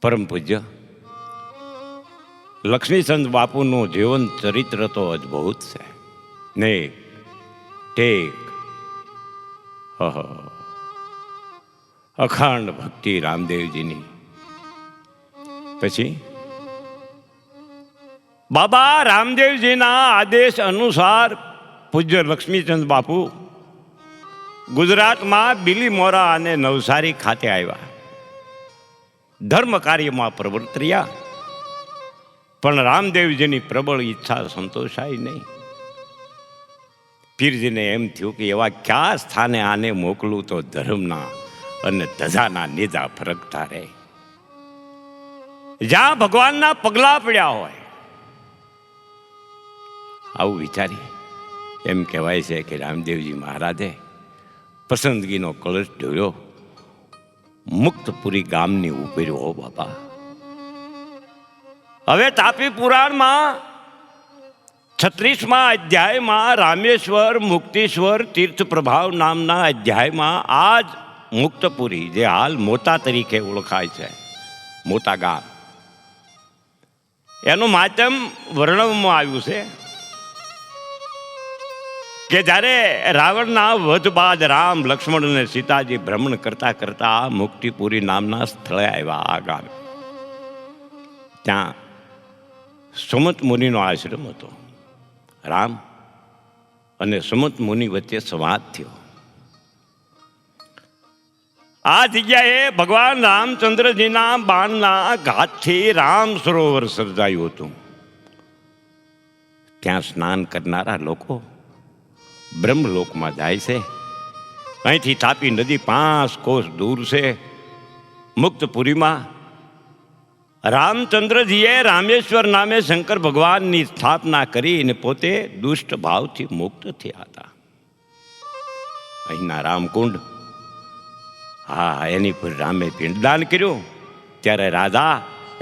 પરમ પૂજ્ય લક્ષ્મીચંદ બાપુનું જીવન ચરિત્ર તો અદ્ભુત છે. નેક ટેક અખંડ ભક્તિ રામદેવજીની. પછી બાબા રામદેવજીના આદેશ અનુસાર પૂજ્ય લક્ષ્મીચંદ બાપુ ગુજરાતમાં બિલીમોરા અને નવસારી ખાતે આવ્યા. ધર્મ કાર્યમાં પ્રવૃત્ત રહ્યા, પણ રામદેવજીની પ્રબળ ઈચ્છા સંતોષાઈ નહીં. પીરજીને એમ થયું કે એવા કયા સ્થાને આને મોકલું તો ધર્મના અને ધજાના નેજા ફરકતા રહે, જ્યાં ભગવાનના પગલા પડ્યા હોય. આવું વિચારી એમ કહેવાય છે કે રામદેવજી મહારાજે પસંદગીનો કળશ ઢોળ્યો, મુક્તપુરી ગામની ઉપર. હો બાપા, હવે તાપી પુરાણમાં 36મા અધ્યાયમાં રામેશ્વર મુક્તેશ્વર તીર્થ પ્રભાવ નામના અધ્યાયમાં આ જ મુક્તપુરી, જે હાલ મોતા તરીકે ઓળખાય છે, મોતા ગામ, એનું માધ્યમ વર્ણવવામાં આવ્યું છે કે જ્યારે રાવણના વધ બાદ રામ લક્ષ્મણ અને સીતાજી ભ્રમણ કરતા કરતા મુક્તિપુરી નામના સ્થળે આવ્યા. આ ગામ, ત્યાં સુમત મુનિનો આશ્રમ હતો. રામ અને સુમત મુનિ વચ્ચે સંવાદ થયો. આ જગ્યાએ ભગવાન રામચંદ્રજીના બાણના ઘાતથી રામ સરોવર સર્જાયું હતું. ત્યાં સ્નાન કરનારા લોકો બ્રહ્મલોકમાં જાય છે. અહીંથી તાપી નદી 5 કોસ દૂર છે. મુક્તપુરીમાં રામચંદ્રજીએ રામેશ્વર નામે શંકર ભગવાનની સ્થાપના કરીને પોતે દુષ્ટ ભાવથી મુક્ત થયા હતા. અહીંના રામકુંડ, હા, એની પર રામે પિંડદાન કર્યું. ત્યારે રાજા,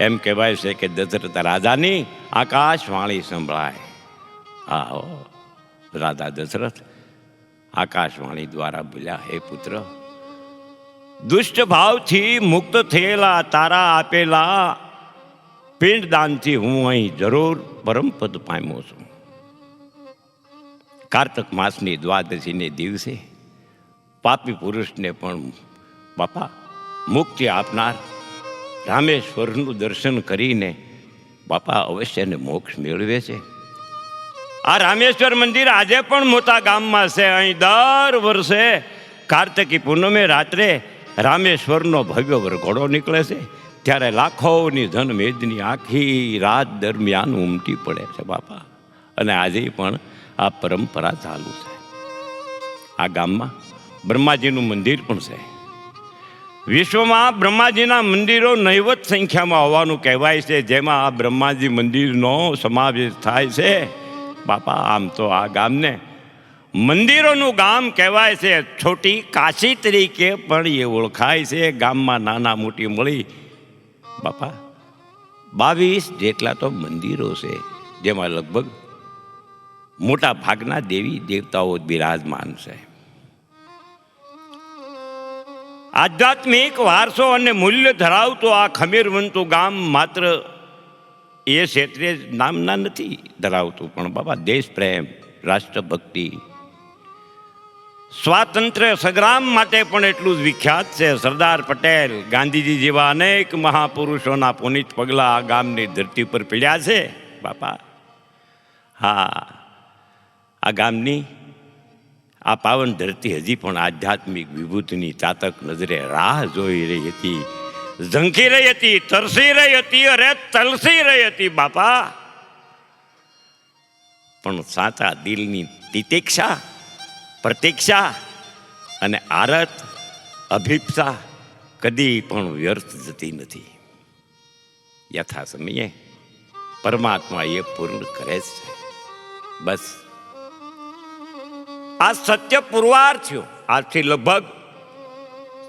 એમ કહેવાય છે કે દશરથ રાજાની આકાશવાણી સંભળાય. હા, રાજા દશરથ આકાશવાણી દ્વારા બોલ્યા, હે પુત્ર, દુષ્ટ ભાવથી મુક્ત થયેલા તારા આપેલા પિંડદાનથી હું અહીં જરૂર પરમપદ પામ્યો છું. કાર્તક માસની દ્વાદશીને દિવસે પાપી પુરુષને પણ બાપા મુક્તિ આપનાર રામેશ્વરનું દર્શન કરીને બાપા અવશ્ય ને મોક્ષ મેળવે છે. આ રામેશ્વર મંદિર આજે પણ મોટા ગામમાં છે. અહીં દર વર્ષે કાર્તિકી પૂનમે રાત્રે રામેશ્વરનો ભવ્ય વરઘોડો નીકળે છે. ત્યારે લાખોની ધન મેદની આખી રાત દરમિયાન ઉમટી પડે છે બાપા. અને આજે પણ આ પરંપરા ચાલુ છે. આ ગામમાં બ્રહ્માજીનું મંદિર પણ છે. વિશ્વમાં બ્રહ્માજીના મંદિરો નહિવત સંખ્યામાં હોવાનું કહેવાય છે, જેમાં આ બ્રહ્માજી મંદિરનો સમાવેશ થાય છે. બાપા, આમ તો આ ગામને મંદિરોનું ગામ કહેવાય છે. છોટી કાશી તરીકે પણ એ ઓળખાય છે. ગામમાં નાના મોટી મળી બાપા 22 જેટલા તો મંદિરો છે, જેમાં લગભગ મોટા ભાગના દેવી દેવતાઓ બિરાજમાન છે. આધ્યાત્મિક વારસો અને મૂલ્ય ધરાવતું આ ખમીરવંતું ગામ માત્ર એ ક્ષેત્રે નામના નથી ધરાવતું, પણ બાબા દેશ પ્રેમ, રાષ્ટ્રભક્તિ, સ્વાતંત્ર્ય સંગ્રામ માટે પણ એટલું જ વિખ્યાત છે. સરદાર પટેલ, ગાંધીજી જેવા અનેક મહાપુરુષોના પુનિત પગલા આ ગામની ધરતી પર પડ્યા છે બાપા. હા, આ ગામની આ પાવન ધરતી હજી પણ આધ્યાત્મિક વિભૂતિની ચાતક નજરે રાહ જોઈ રહી હતી, ઝંખી રહી હતી, તરસી રહી હતી, અરે તલસી રહી હતી બાપા. પણ સાચા દિલની તિતિક્ષા, પ્રતીક્ષા અને આરત અભિપ્સા કદી પણ વ્યર્થ જતી નથી. યથા સમયે પરમાત્મા એ પૂર્ણ કરે છે. બસ આ સત્ય પુરવાર થયો આજથી લગભગ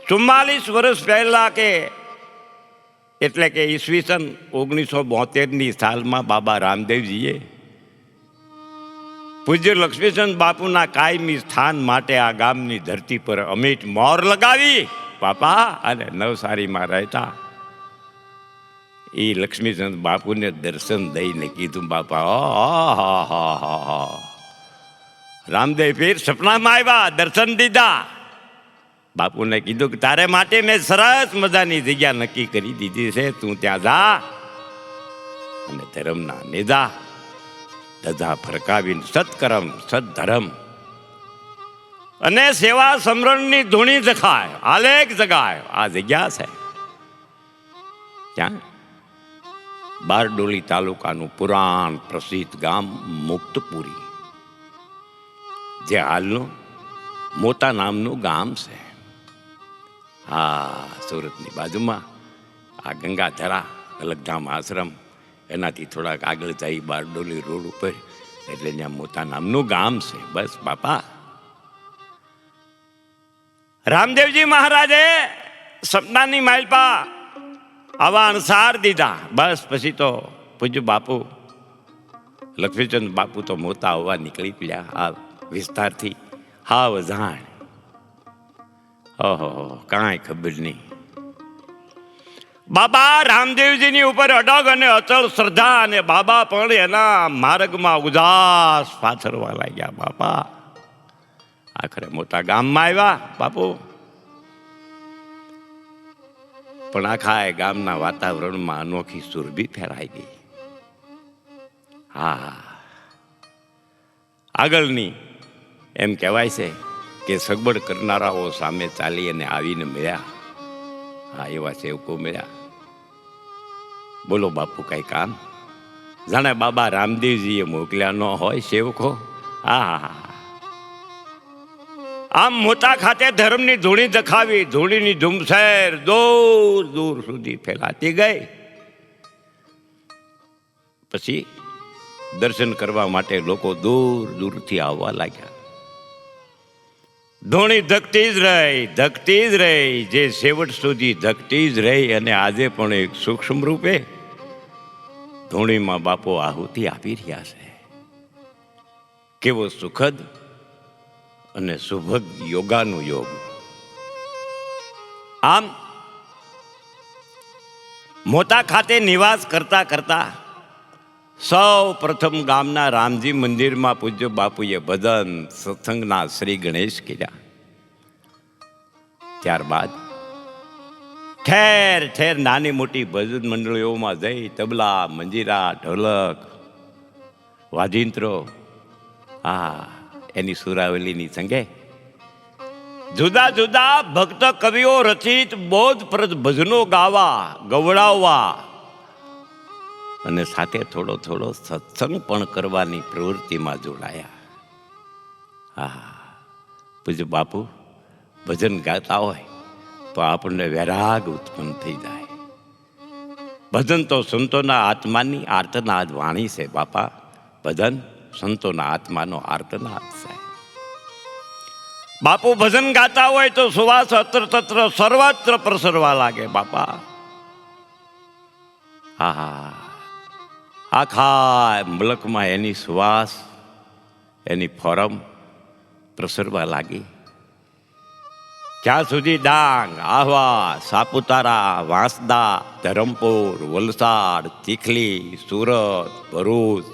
44 વર્ષ પહેલા, કે એટલે કે ઈસવીસન 1972ની સાલમાં બાબા રામદેવજીએ પૂજ્ય લક્ષ્મીચંદ બાપુના કાયમી સ્થાન માટે આ ગામની ધરતી પર અમિટ મોર લગાવી બાપા. અને નવસારીમાં રહેતા એ લક્ષ્મીચંદ બાપુને દર્શન દઈને કીધું, બાપા હા રામદેવ પીર સપનામાં આવ્યા, દર્શન દીધા. બાપુને કીધું કે તારે માટે મેં સરસ મજાની જગ્યા નક્કી કરી દીધી છે, તું ત્યાં જા અને ધર્મના નેજા ધજા ફરકાવીને સત્કર્મ સદધર્મ અને સેવા સમરણની ધૂણી જખાય, આલેખ જગાય. આ જગ્યા છે ત્યાં બારડોલી તાલુકાનું પુરાણ પ્રસિદ્ધ ગામ મુક્તપુરી, જે હાલનું મોતા નામનું ગામ છે. હા, સુરતની બાજુમાં આ ગંગાધરા અલગધામ આશ્રમ, એનાથી થોડાક આગળ જાય બારડોલી રોડ ઉપર, એટલે ત્યાં મોતા નામનું ગામ છે. બસ બાપા, રામદેવજી મહારાજે સપનાની માલપા આવા અણસાર દીધા. બસ પછી તો પૂજ્ય બાપુ લક્ષ્મીચંદ બાપુ તો મોતા હોવા નીકળી પડ્યા આ વિસ્તારથી. હાવ જાણ, ઓહો કાંઈ ખબર નહીં. બાબા રામદેવજીની ઉપર અડગ અને અચળ શ્રદ્ધા, અને બાબા પણ એના માર્ગમાં ઉદાસ પાછળવા લાગ્યા. બાપા આખરે મોટા ગામમાં આવ્યા બાપુ, પણ આખા ગામના વાતાવરણમાં અનોખી સુરભી ફેરાઈ ગઈ. હા, આગળની એમ કહેવાય છે કે સગવડ કરનારાઓ સામે ચાલી અને આવીને મળ્યા. હા, એવા સેવકો મળ્યા. બોલો બાપુ, કઈ કામ જાણે બાબા રામદેવજીએ મોકલ્યા ન હોય સેવકો. હા, આમ મોટા ખાતે ધર્મની ધૂણી જખાવી, ધૂણીની ધૂમસેર દૂર દૂર સુધી ફેલાતી ગઈ. પછી દર્શન કરવા માટે લોકો દૂર દૂરથી આવવા લાગ્યા. ધૂણી ધકતી જ રહી, જે છેવટ સુધી ધકતી જ રહી, અને આજે પણ એક સૂક્ષ્મ રૂપે ધૂણીમાં બાપો આહુતિ આપી રહ્યા છે. કેવો સુખદ અને સુભગ યોગાનું યોગ. આમ મોટા ખાતે નિવાસ કરતા કરતા સૌ પ્રથમ ગામના રામજી મંદિરમાં પૂજ્ય બાપુએ ભજન સત્સંગના શ્રી ગણેશ કર્યા. ત્યારબાદ ઠેર ઠેર નાની મોટી ભજન મંડળીઓમાં જઈ તબલા, મંજીરા, ઢોલક, વાજિંત્રો, એની સુરાવલીની સંગે જુદા જુદા ભક્ત કવિઓ રચિત બોધપ્રદ ભજનો ગાવા, ગવડાવવા, અને સાથે થોડો થોડો સત્સંગ પણ કરવાની પ્રવૃત્તિમાં જોડાયા. હા, પૂજ્ય બાપુ ભજન ગાતા હોય તો આપણને વૈરાગ ઉત્પન્ન થઈ જાય. ભજન તો સંતોના આત્માની આર્તનાદ વાણી છે બાપા. ભજન સંતોના આત્માનો આર્તનાદ છે. બાપુ ભજન ગાતા હોય તો સુવાસ અત્ર તત્ર સર્વત્ર પ્રસરવા લાગે બાપા. હા, આખા મુલકમાં એની સુવાસ, એની ફોરમ પ્રસરવા લાગી. જ્યાં સુધી ડાંગ, આહવા, સાપુતારા, વાંસદા, ધરમપુર, વલસાડ, ચીખલી, સુરત, ભરૂચ,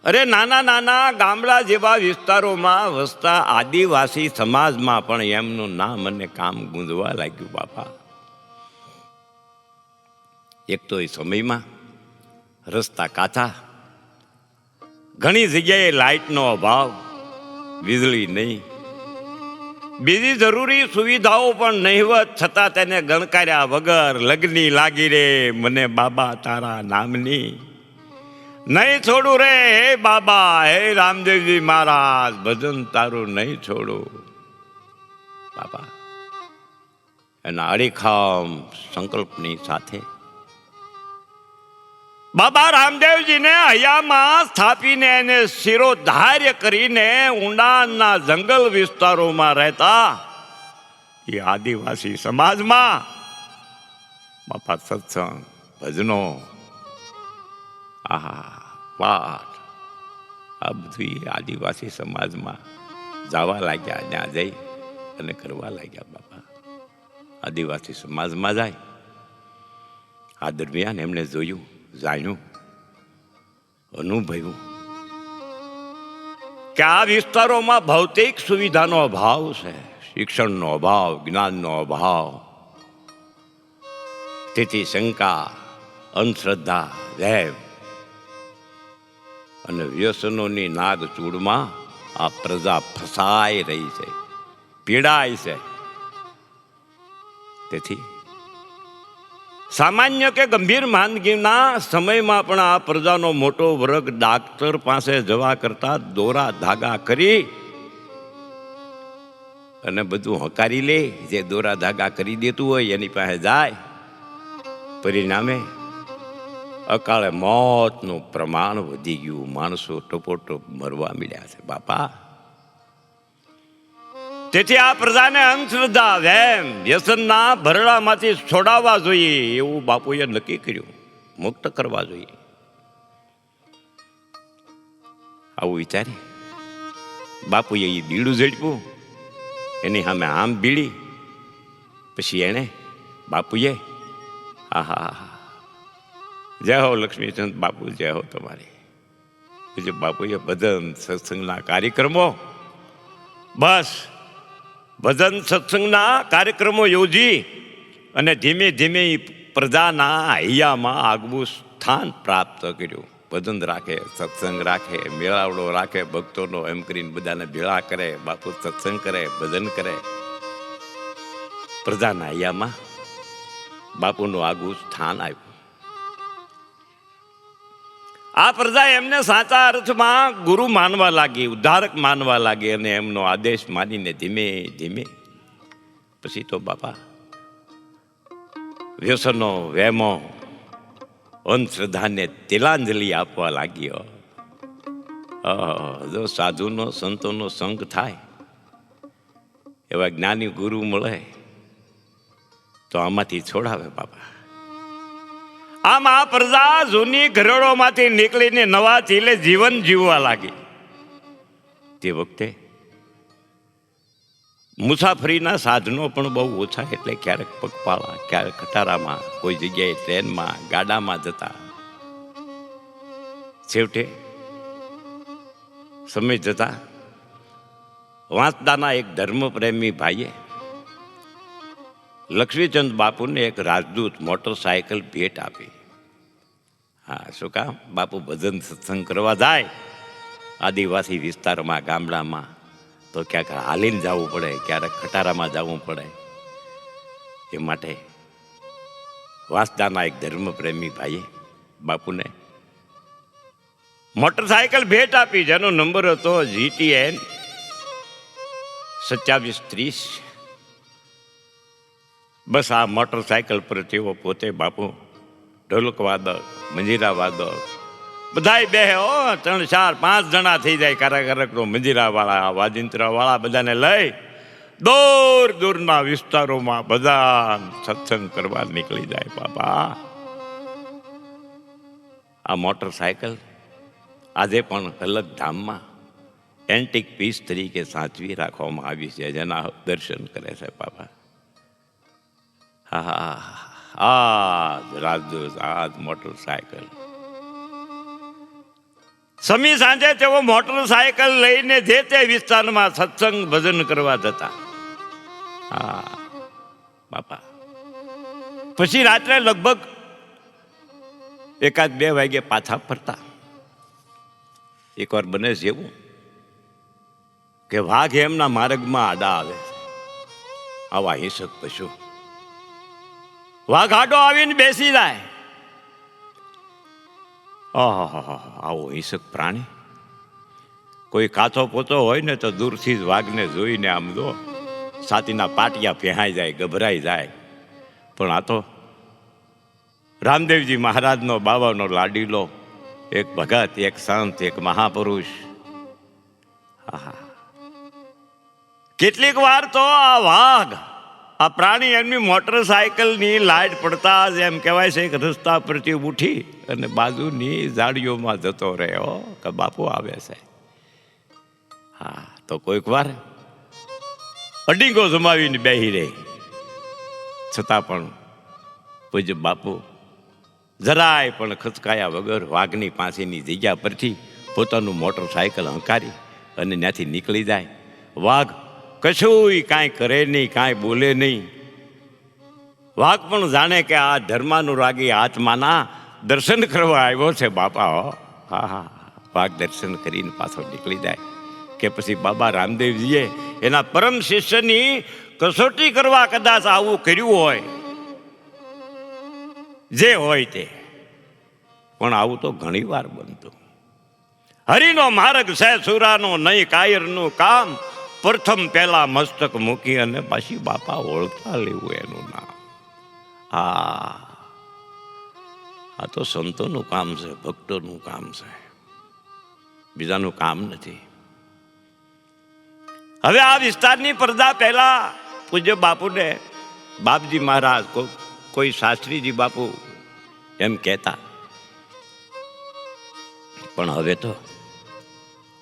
અરે નાના નાના ગામડા જેવા વિસ્તારોમાં વસતા આદિવાસી સમાજમાં પણ એમનું નામ અને કામ ગુંજવા લાગ્યું બાપા. એક તો એ સમયમાં રસ્તા કાચા, ઘણી જગ્યાએ લાઇટનો અભાવ, વીજળી નહીં, બીજી જરૂરી સુવિધાઓ પણ નહીવત, છતાં તેને ગણકાર્યા વગર લગ્ની લાગી રે મને બાબા તારા નામની, નહીં છોડું રે હે બાબા, હે રામદેવજી મહારાજ, ભજન તારું નહીં છોડું બાબા. એના અડીખમ સંકલ્પની સાથે બાબા રામદેવજીને હૈયામાં સ્થાપીને એને શિરોધાર્ય કરીને ઊંડાણના જંગલ વિસ્તારોમાં રહેતા એ આદિવાસી સમાજમાં બાપા સત્સંગ, ભજનો, પાઠ, આ બધું આદિવાસી સમાજમાં જવા લાગ્યા. ત્યાં જઈ અને કરવા લાગ્યા બાપા. આદિવાસી સમાજમાં જાય, આ દરમિયાન એમણે જોયું, જાણ્યું, અનુભવ્યું કે આ વિસ્તારોમાં ભૌતિક સુવિધાનો અભાવ છે, શિક્ષણનો અભાવ, જ્ઞાનનો અભાવ. તેથી શંકા, અંધશ્રદ્ધા, વહેમ અને વ્યસનોની નાગ ચૂડમાં આ પ્રજા ફસાઈ રહી છે, પીડાય છે. તેથી સામાન્ય કે ગંભીર માંદગીના સમયમાં પણ આ પ્રજાનો મોટો વર્ગ ડાક્ટર પાસે જવા કરતા દોરા ધાગા કરી અને બધું હકારી લે. જે દોરા ધાગા કરી દેતું હોય એની પાસે જાય. પરિણામે અકાળે મોતનું પ્રમાણ વધી ગયું. માણસો ટપોટપ મરવા મળ્યા છે બાપા. તેથી આ પ્રજાને અંધશ્રદ્ધા, વહેમ, વ્યસનના ભરડામાંથી છોડાવવા જોઈએ એવું બાપુએ નક્કી કર્યું. મુક્ત કરવા જોઈએ. આવું વિચારી બાપુએ એ બીડું ઝડપ્યું, એની સામે આમ બીડી. પછી એને બાપુએ આહા જય હો લક્ષ્મીચંદ બાપુ, જય હો તમારી. પછી બાપુએ ભજન સત્સંગના કાર્યક્રમો, બસ ભજન સત્સંગના કાર્યક્રમો યોજી અને ધીમે ધીમે પ્રજાના હૈયામાં આગવું સ્થાન પ્રાપ્ત કર્યું. ભજન રાખે, સત્સંગ રાખે, મેળાવડો રાખે ભક્તોનો, એમ કરીને બધાને ભેળા કરે. બાપુ સત્સંગ કરે, ભજન કરે. પ્રજાના હૈયામાં બાપુનું આગવું સ્થાન આવ્યું. આ પ્રજા એમને સાચા અર્થમાં ગુરુ માનવા લાગી, ઉદ્ધારક માનવા લાગી અને એમનો આદેશ માનીને ધીમે ધીમે પછી તો બાપા વ્યસનો, વહેમો, અંધશ્રદ્ધાને તિલાંજલિ આપવા લાગ્યો. જો સાધુનો, સંતોનો સંગ થાય, એવા જ્ઞાની ગુરુ મળે તો આમાંથી છોડાવે બાપા. આમ આ પ્રજા જૂની ઘરેડોમાંથી નીકળીને નવા ચીલે જીવન જીવવા લાગી. તે વખતે મુસાફરીના સાધનો પણ બહુ ઓછા, એટલે ક્યારેક પગપાળા, ક્યારેક ખટારામાં, કોઈ જગ્યાએ ટ્રેનમાં, ગાડામાં જતા. છેવટે સમય જતા વાંસદાના એક ધર્મપ્રેમી ભાઈએ લક્ષ્મીચંદ બાપુને એક રાજદૂત મોટરસાયકલ ભેટ આપી. હા, શું કામ? બાપુ ભજન સત્સંગ કરવા જાય આદિવાસી વિસ્તારમાં, ગામડામાં, તો ક્યાંક હાલીને જવું પડે, ક્યારેક ખટારામાં જવું પડે. એ માટે વાંસદાના એક ધર્મપ્રેમી ભાઈએ બાપુને મોટરસાયકલ ભેટ આપી, જેનો નંબર હતો GTN 2730. બસ આ મોટરસાયકલ પર તેઓ પોતે બાપુ ઢોલક વાદક, મંજીરા વાદક બધાય બે 3, 4, 5 જણા થઈ જાય. કારકનો મંજીરા વાળા, વાજિંત્રા વાળા બધાને લઈ દૂર દૂરના વિસ્તારોમાં બધા સત્સંગ કરવા નીકળી જાય બાપા. આ મોટરસાયકલ આજે પણ અલગ ધામમાં એન્ટિક પીસ તરીકે સાચવી રાખવામાં આવી છે, જેના દર્શન કરે છે બાપા. હા, આ રાજદૂત, આ મોટરસાયકલ. સમી સાંજે તેઓ મોટરસાયકલ લઈને જે તે વિસ્તારમાં સત્સંગ ભજન કરવા જતા. હા બાપા. પછી રાત્રે લગભગ 1-2 વાગે પાછા ફરતા. એકવાર બને છે એવું કે વાઘ એમના માર્ગમાં આડા આવે. આવા હિંસક પશુ વાઘ આડો આવીને બેસી જાય. આવો હિંસક પ્રાણી કોઈ કાચો પોતો હોય ને તો દૂરથી જ વાઘને જોઈને આમ દો છાતીના પાટિયા ફેહાઈ જાય, ગભરાઈ જાય. પણ આ તો રામદેવજી મહારાજનો બાવાનો લાડીલો, એક ભગત, એક સંત, એક મહાપુરુષ. કેટલીક વાર તો આ વાઘ, આ પ્રાણી એમની મોટરસાયકલની લાઈટ પડતા જ એમ કહેવાય છે કે રસ્તા પરથી ઉઠી અને બાજુની ઝાડીઓમાં જતો રહ્યો કે બાપુ આવે છે. હા, તો કોઈક વાર અડીંગો જમાવીને બેહી રહી, છતાં પણ પૂજ્ય બાપુ જરાય પણ ખચકાયા વગર વાઘની પાસેની જગ્યા પરથી પોતાનું મોટરસાયકલ હંકારી અને ત્યાંથી નીકળી જાય. વાઘ કશુંય કાંઈ કરે નહીં, કાંઈ બોલે નહીં. વાઘ પણ જાણે કે આ ધર્માનુરાગી આત્માના દર્શન કરવા આવ્યો છે બાપા. હા હા, વાઘ દર્શન કરીને પાછો નીકળી જાય. કે પછી બાબા રામદેવજીએ એના પરમ શિષ્યની કસોટી કરવા કદાચ આવું કર્યું હોય, જે હોય તે, પણ આવું તો ઘણી વાર બનતું. હરિનો માર્ગ છે સુરાનો નહીં કાયરનું કામ, પ્રથમ પહેલા મસ્તક મૂકી અને પાછી બાપા ઓળખા લેવું એનું નામ. આ તો સંતોનું કામ છે, ભક્તોનું કામ છે, બીજાનું કામ નથી. હવે આ વિસ્તારની પડદા પહેલા પૂજ્ય બાપુને બાપજી મહારાજ કોઈ શાસ્ત્રીજી બાપુ એમ કહેતા, પણ હવે તો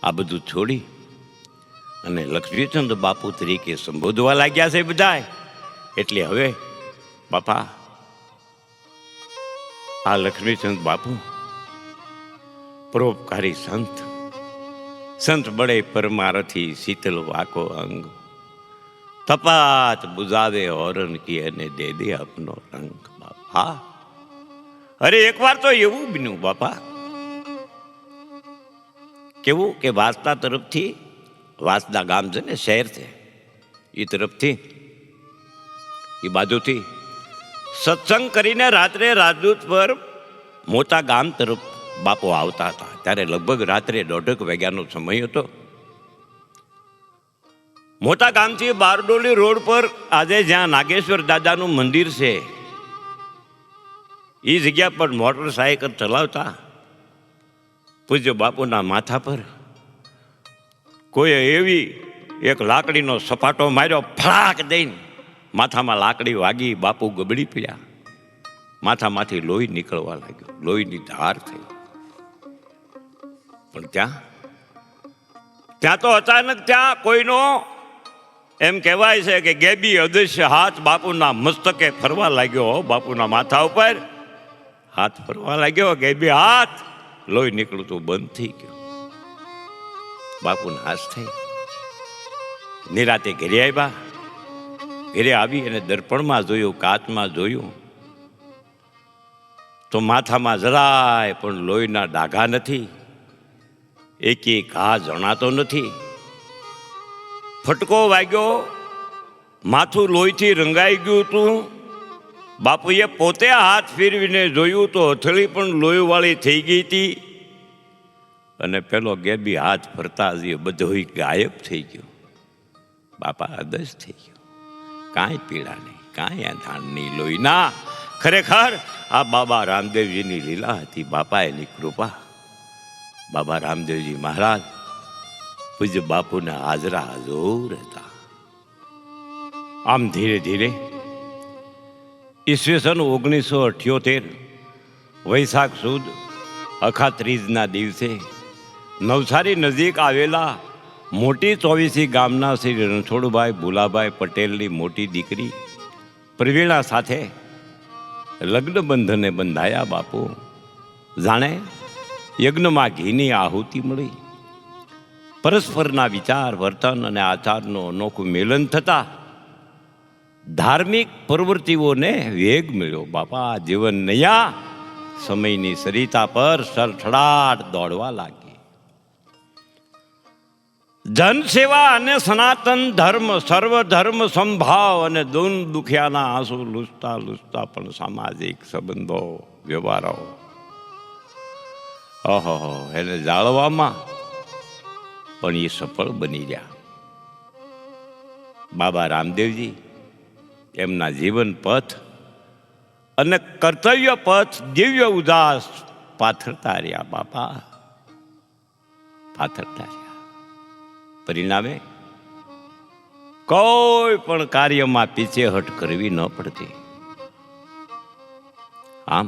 આ બધું છોડી અને લક્ષ્મીચંદ બાપુ તરીકે સંબોધવા લાગ્યા છે બધા. એટલે હવે બાપા આ લક્ષ્મીચંદ બાપુ પરોપકારી સંત, સંત બળે પરમારથી શીતલ વાકો અંગ, તપાત બુઝાવે ઓરન કી અને દે દે આપનો રંગ. બાપા અરે એકવાર તો એવું બન્યું બાપા, કેવું કે વાસદા તરફથી, વાસદા ગામ છે ને, શહેર છે, એ તરફથી એ બાજુથી સત્સંગ કરીને રાત્રે રાજદૂત પર મોટા ગામ તરફ બાપુ આવતા હતા. ત્યારે લગભગ રાત્રે 1:30 વાગ્યાનો સમય હતો. મોટા ગામથી બારડોલી રોડ પર આજે જ્યાં નાગેશ્વર દાદાનું મંદિર છે, એ જગ્યા પર મોટરસાયકલ ચલાવતા પૂજ્ય બાપુના માથા પર કોઈ એવી એક લાકડીનો સપાટો માર્યો, ફળાક દઈને માથામાં લાકડી વાગી, બાપુ ગબડી પડ્યા. માથામાંથી લોહી નીકળવા લાગ્યો, લોહીની ધાર થઈ. પણ ત્યાં તો અચાનક ત્યાં કોઈનો એમ કહેવાય છે કે ગેબી અદૃશ્ય હાથ બાપુના મસ્તકે ફરવા લાગ્યો. બાપુના માથા ઉપર હાથ ફરવા લાગ્યો, ગેબી હાથ, લોહી નીકળતું બંધ થઈ ગયું. બાપુને હાશ થઈ. નિરાતે ઘરે આવ્યા. ઘરે આવી અને દર્પણમાં જોયું, કાચમાં જોયું તો માથામાં જરાય પણ લોહીના ડાઘા નથી, એકે ઘા જણાતો નથી. ફટકો વાગ્યો, માથું લોહીથી રંગાઈ ગયું હતું. બાપુએ પોતે હાથ ફેરવીને જોયું તો હથેળી પણ લોહીવાળી થઈ ગઈ હતી. અને પેલો ગેબી હાથ ફરતા જ બધું ગાયબ થઈ ગયું. બાપા અદશ થઈ ગયો. કાંઈ પીડા નહીં, કાંઈ આંધાણ નહીં, લોહી ના. ખરેખર આ બાબા રામદેવજીની લીલા હતી, બાપા એની કૃપા. બાબા રામદેવજી મહારાજ પૂજ્ય બાપુના હાજરા હજુર હતા. આમ ધીરે ધીરે ઈસવીસન 1978 વૈશાખ સુદ અખાત્રીજના દિવસે નવસારી નજીક આવેલા મોટી ચોવીસી ગામના શ્રી રણછોડભાઈ ભુલાભાઈ પટેલની મોટી દીકરી પ્રવીણા સાથે લગ્ન બંધને બંધાયા. બાપુ જાણે યજ્ઞમાં ઘીની આહુતિ મળી. પરસ્પરના વિચાર, વર્તન અને આચારનું અનોખું મિલન થતા ધાર્મિક પ્રવૃત્તિઓને વેગ મળ્યો. બાપા જીવન નયા સમયની સરિતા પર સળસળાટ દોડવા લાગી. જનસેવા અને સનાતન ધર્મ, સર્વધર્મ સંભાવ અને દૂન દુખિયાના આંસુ લૂછતા લૂછતા પણ સામાજિક સંબંધો, વ્યવહારો એને જાળવામાં પણ એ સફળ બની ગયા. બાબા રામદેવજી એમના જીવન પથ અને કર્તવ્ય પથ દિવ્ય ઉદાસ પાથરતા રહ્યા. બાપા પાથરતા રહ્યા. પરિણામે કોઈ પણ કાર્યમાં પીછેહટ કરવી ન પડતી. આમ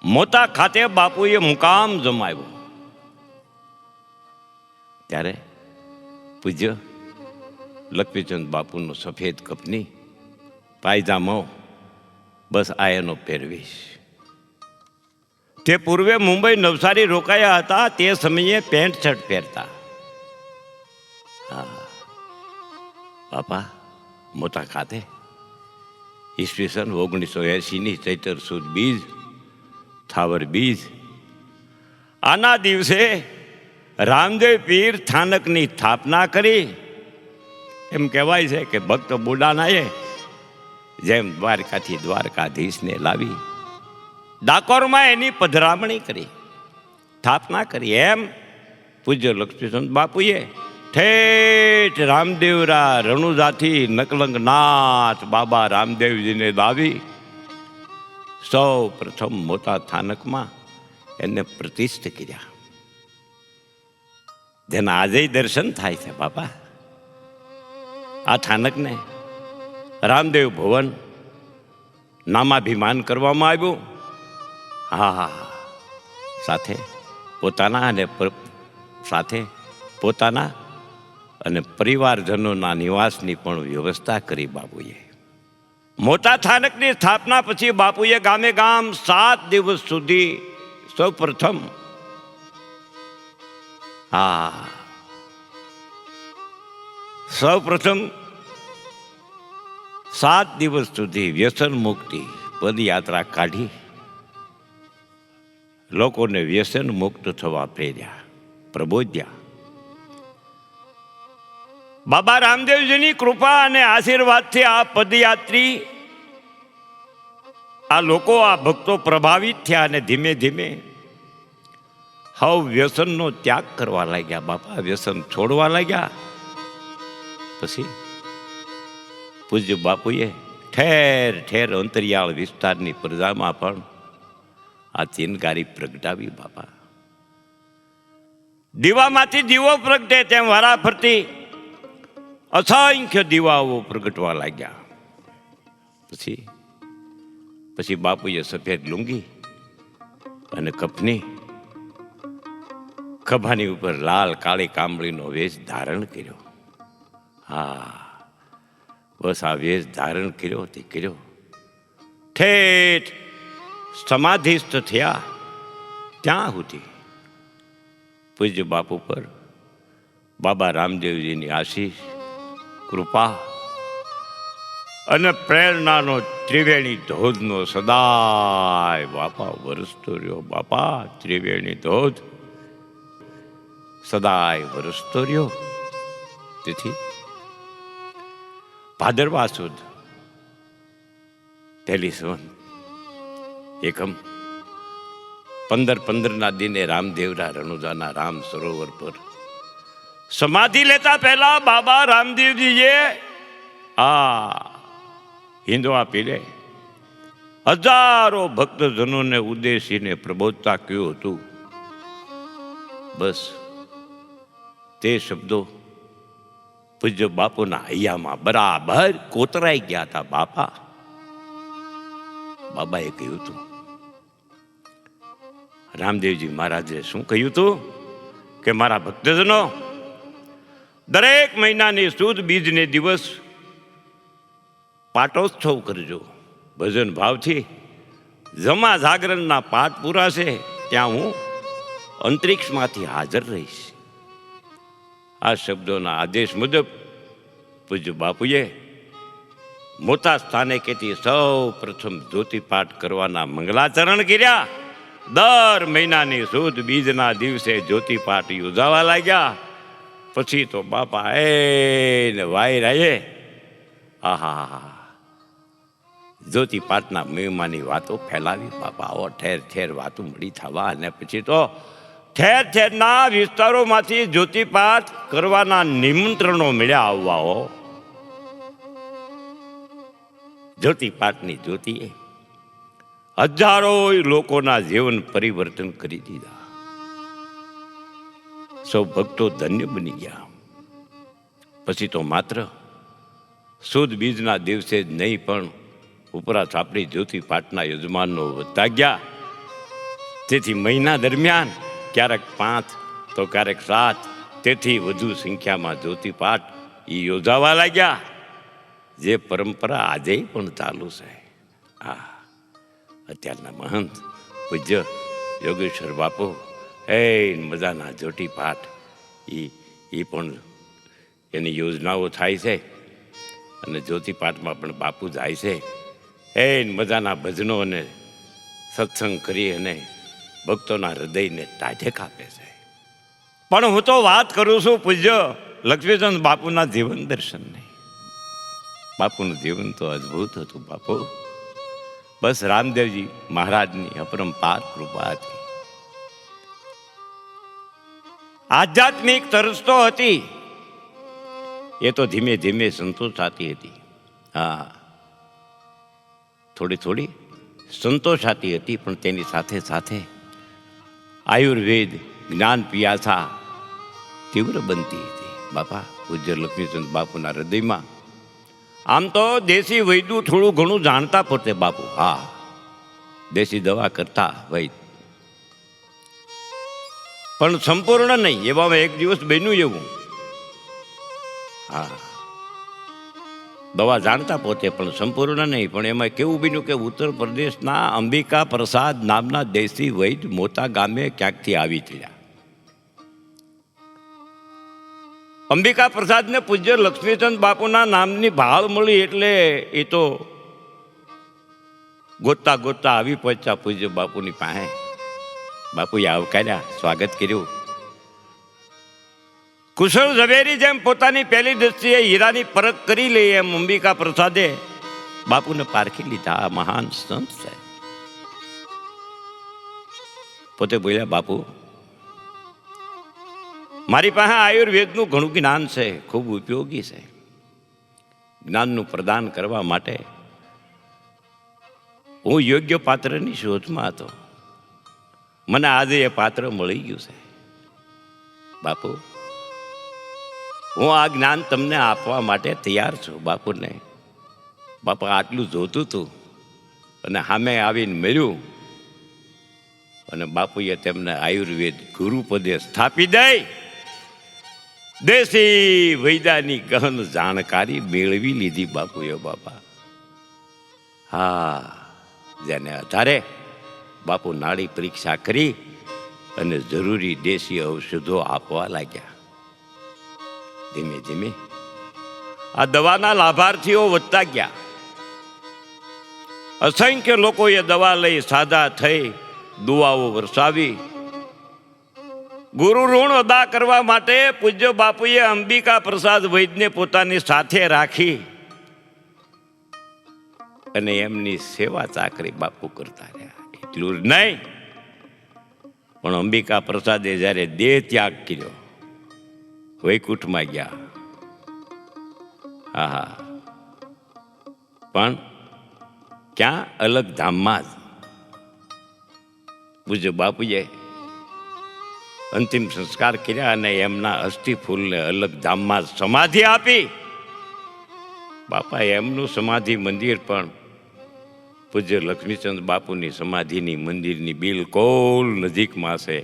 મોટા ખાતે બાપુએ મુકામ જમાવ્યો. ત્યારે પૂજ્ય લક્ષ્મીચંદ બાપુનો સફેદ કપની પાયજામો, બસ આ એનો પહેરવેશ. તે પૂર્વે મુંબઈ નવસારી રોકાયા હતા. તે સમયે પેન્ટ શર્ટ પહેરતા. હા બાપા મોટા ખાતે ઈસવીસન 1980ની ચૈતર સુદ બીજ થાવર બીજ આના દિવસે રામદેવ પીર સ્થાનકની સ્થાપના કરી. એમ કહેવાય છે કે ભક્ત બુડાનાએ જેમ દ્વારકાથી દ્વારકાધીશને લાવી ડાકોરમાં એની પધરામણી કરી, સ્થાપના કરી, એમ પૂજ્ય લક્ષ્મીચંદ બાપુએ ઠેઠ રામદેવરા રણુજાથી નકલંગનાથ બાબા રામદેવજીને લાવી સૌ પ્રથમ મોટા સ્થાનકમાં એને પ્રતિષ્ઠ કર્યા, જેના આજે દર્શન થાય છે. બાપા આ સ્થાનકને રામદેવ ભવન નામાભિમાન કરવામાં આવ્યું. હા, સાથે પોતાના અને પરિવારજનોના નિવાસની પણ વ્યવસ્થા કરી બાપુએ. મોટા સ્થાનકની સ્થાપના પછી બાપુએ ગામે ગામ 7 દિવસ સુધી સૌ પ્રથમ સૌ પ્રથમ 7 દિવસ સુધી વ્યસન મુક્તિ પદયાત્રા કાઢી લોકોને વ્યસન મુક્ત થવા પ્રેર્યા, પ્રબોધ્યા. બાબા રામદેવજીની કૃપા અને આશીર્વાદથી આ પદયાત્રી આ લોકો આ ભક્તો પ્રભાવિત થયા અને ધીમે ધીમે હવે વ્યસનનો ત્યાગ કરવા લાગ્યા. બાપા વ્યસન છોડવા લાગ્યા. પછી પૂજ્ય બાપુએ ઠેર ઠેર અંતરિયાળ વિસ્તારની પ્રજામાં પણ આ ચિનગારી પ્રગટાવી. બાપા દીવામાંથી દીવો પ્રગટે તેમ વારા ફરતી અસંખ્ય દીવાઓ પ્રગટવા લાગ્યા. પછી બાપુએ સફેદ લુંગી અને કફની ખભાની ઉપર લાલ કાળી કામળીનો વેશ ધારણ કર્યો. હા, બસ આ વેશ ધારણ કર્યો તે કર્યો. ઠેઠ સમાધિસ્થ થયા ત્યાં સુધી પૂજ્ય બાપુ પર બાબા રામદેવજીની આશીષ, કૃપા અને પ્રેરણાનો ત્રિવેણી ધોધનો સદાય બાપા વરસતો રહ્યો. બાપા ત્રિવેણી ધોધ સદાય વરસતો રહ્યો. તેથી ભાદરવા સુદ 1 એકમ 15 દિને રામદેવરા રણુજાના રામ સરોવર પર સમાધિ લેતા પહેલા બાબા રામદેવજીએ હિંદવા પીરે હજારો ભક્તજનોને ઉદ્દેશીને પ્રબોધતા કહ્યું હતું. બસ તે શબ્દો પૂજ્ય બાપુના હૈયામાં બરાબર કોતરાઈ ગયા હતા. બાબાએ કહ્યું હતું, રામદેવજી મહારાજે શું કહ્યું હતું કે મારા ભક્તજનો દરેક મહિનાની સુદ બીજને દિવસ પાટોત્સવ કરજો. ભજન ભાવથી જમા જાગરણના પાઠ પૂરાશે ત્યાં હું અંતરિક્ષમાંથી હાજર રહીશ. આ શબ્દોના આદેશ મુજબ પૂજ્ય બાપુએ મોટા સ્થાનેકેથી સૌ પ્રથમ જ્યોતિપાઠ કરવાના મંગલાચરણ કર્યા. દર મહિનાની સુદ બીજના દિવસે જ્યોતિપાઠ યોજાવા લાગ્યા. પછી તો બાપા એને વાયરાએ જ્યોતિપાઠના મહિમાની વાતો ફેલાવી. બાપા આવો ઠેર ઠેર વાતો મળી થવા અને પછી તો ઠેર ઠેરના વિસ્તારોમાંથી જ્યોતિપાઠ કરવાના નિમંત્રણો મળ્યા આવવાઓ. જ્યોતિપાઠની જ્યોતિએ હજારો લોકોના જીવન પરિવર્તન કરી દીધા. સૌ ભક્તો ધન્ય બની ગયા. પછી તો માત્ર સુદ બીજના દિવસે જ નહીં પણ ઉપરાંત આપણી જ્યોતિપાઠના યજમાનો વધતા ગયા. તેથી મહિના દરમિયાન ક્યારેક 5 તો ક્યારેક 7 તેથી વધુ સંખ્યામાં જ્યોતિપાઠ યોજાવા લાગ્યા. જે પરંપરા આજે પણ ચાલુ છે. અત્યારના મહંત પૂજ્ય યોગેશ્વર બાપુ મજાના જોટી પાઠ એ પણ એની યોજનાઓ થાય છે અને જ્યોતિપાઠમાં પણ બાપુ જાય છે મજાના ભજનો અને સત્સંગ કરી અને ભક્તોના હૃદયને ટાઢેક આપે છે. પણ હું તો વાત કરું છું પૂજ્ય લક્ષ્મીચંદ બાપુના જીવન દર્શનની. બાપુનું જીવન તો અદ્ભુત હતું બાપુ. બસ રામદેવજી મહારાજની અપરંપાર કૃપા હતી. આધ્યાત્મિક તરસ તો હતી, એ તો ધીમે ધીમે સંતોષાતી હતી. હા, થોડી થોડી સંતોષાતી હતી, પણ તેની સાથે સાથે આયુર્વેદ જ્ઞાન પિયાસા તીવ્ર બનતી હતી બાપા પૂજ્ય લક્ષ્મીચંદ બાપુના હૃદયમાં. આમ તો દેશી વૈદ્યું થોડું ઘણું જાણતા પોતે બાપુ. હા, દેશી દવા કરતા વૈદ, પણ સંપૂર્ણ નહીં. એવામાં એક દિવસ બન્યું એવું. હા, દવા જાણતા પોતે પણ સંપૂર્ણ નહીં. પણ એમાં કેવું બન્યું કે ઉત્તર પ્રદેશના અંબિકા પ્રસાદ નામના દેશી વૈદ મોટા ગામે ક્યાંકથી આવી થયા. અંબિકા પ્રસાદને પૂજ્ય લક્ષ્મીચંદ બાપુના નામની ભાળ મળી એટલે એ તો ગોતતા ગોતતા આવી પહોંચ્યા પૂજ્ય બાપુની પાસે. બાપુએ આવકાર્યા, સ્વાગત કર્યું. કુશળ ઝવેરી જેમ પોતાની પહેલી દ્રષ્ટિએ હીરાની પરખ કરી લે એમ અંબિકા પ્રસાદે બાપુને પારખી લીધા. આ મહાન સંત છે. પોતે બોલ્યા, બાપુ મારી પાસે આયુર્વેદનું ઘણું જ્ઞાન છે, ખૂબ ઉપયોગી છે. જ્ઞાનનું પ્રદાન કરવા માટે હું યોગ્ય પાત્રની શોધમાં હતો. મને આજે એ પાત્ર મળી ગયું છે. બાપુ હું આ જ્ઞાન તમને આપવા માટે તૈયાર છું. બાપુને બાપા આટલું જોતું હતું અને સામે આવીને મળ્યું અને બાપુએ તેમને આયુર્વેદ ગુરુ પદે સ્થાપી દઈ દેશી વૈદ્યની ગહન જાણકારી મેળવી લીધી બાપુએ. બાપા હા, જેને આધારે બાપુ નાડી પરીક્ષા કરી અને જરૂરી દેશી ઔષધો આપવા લાગ્યા. ધીમે ધીમે આ દવાના લાભાર્થીઓ વધતા ગયા. અસંખ્ય લોકોએ દવા લઈ સાજા થઈ દુઆઓ વરસાવી. ગુરુ ઋણ અદા કરવા માટે પૂજ્ય બાપુએ અંબિકા પ્રસાદ વૈદને પોતાની સાથે રાખી અને એમની સેવા ચાકરી બાપુ કરતા રહ્યા. એટલું જ નહીં, પણ અંબિકા પ્રસાદે જ્યારે દેહ ત્યાગ કર્યો, વૈકુંઠમાં ગયા. હા, પણ ક્યાં? અલગ ધામમાં જ. પૂજ્ય બાપુએ અંતિમ સંસ્કાર કર્યા અને એમના અસ્થિ ફૂલને અલગ ધામમાં સમાધિ આપી. બાપા એમનું સમાધિ મંદિર પણ પૂજ્ય લક્ષ્મીચંદ બાપુની સમાધિની મંદિરની બિલકુલ નજીકમાં છે,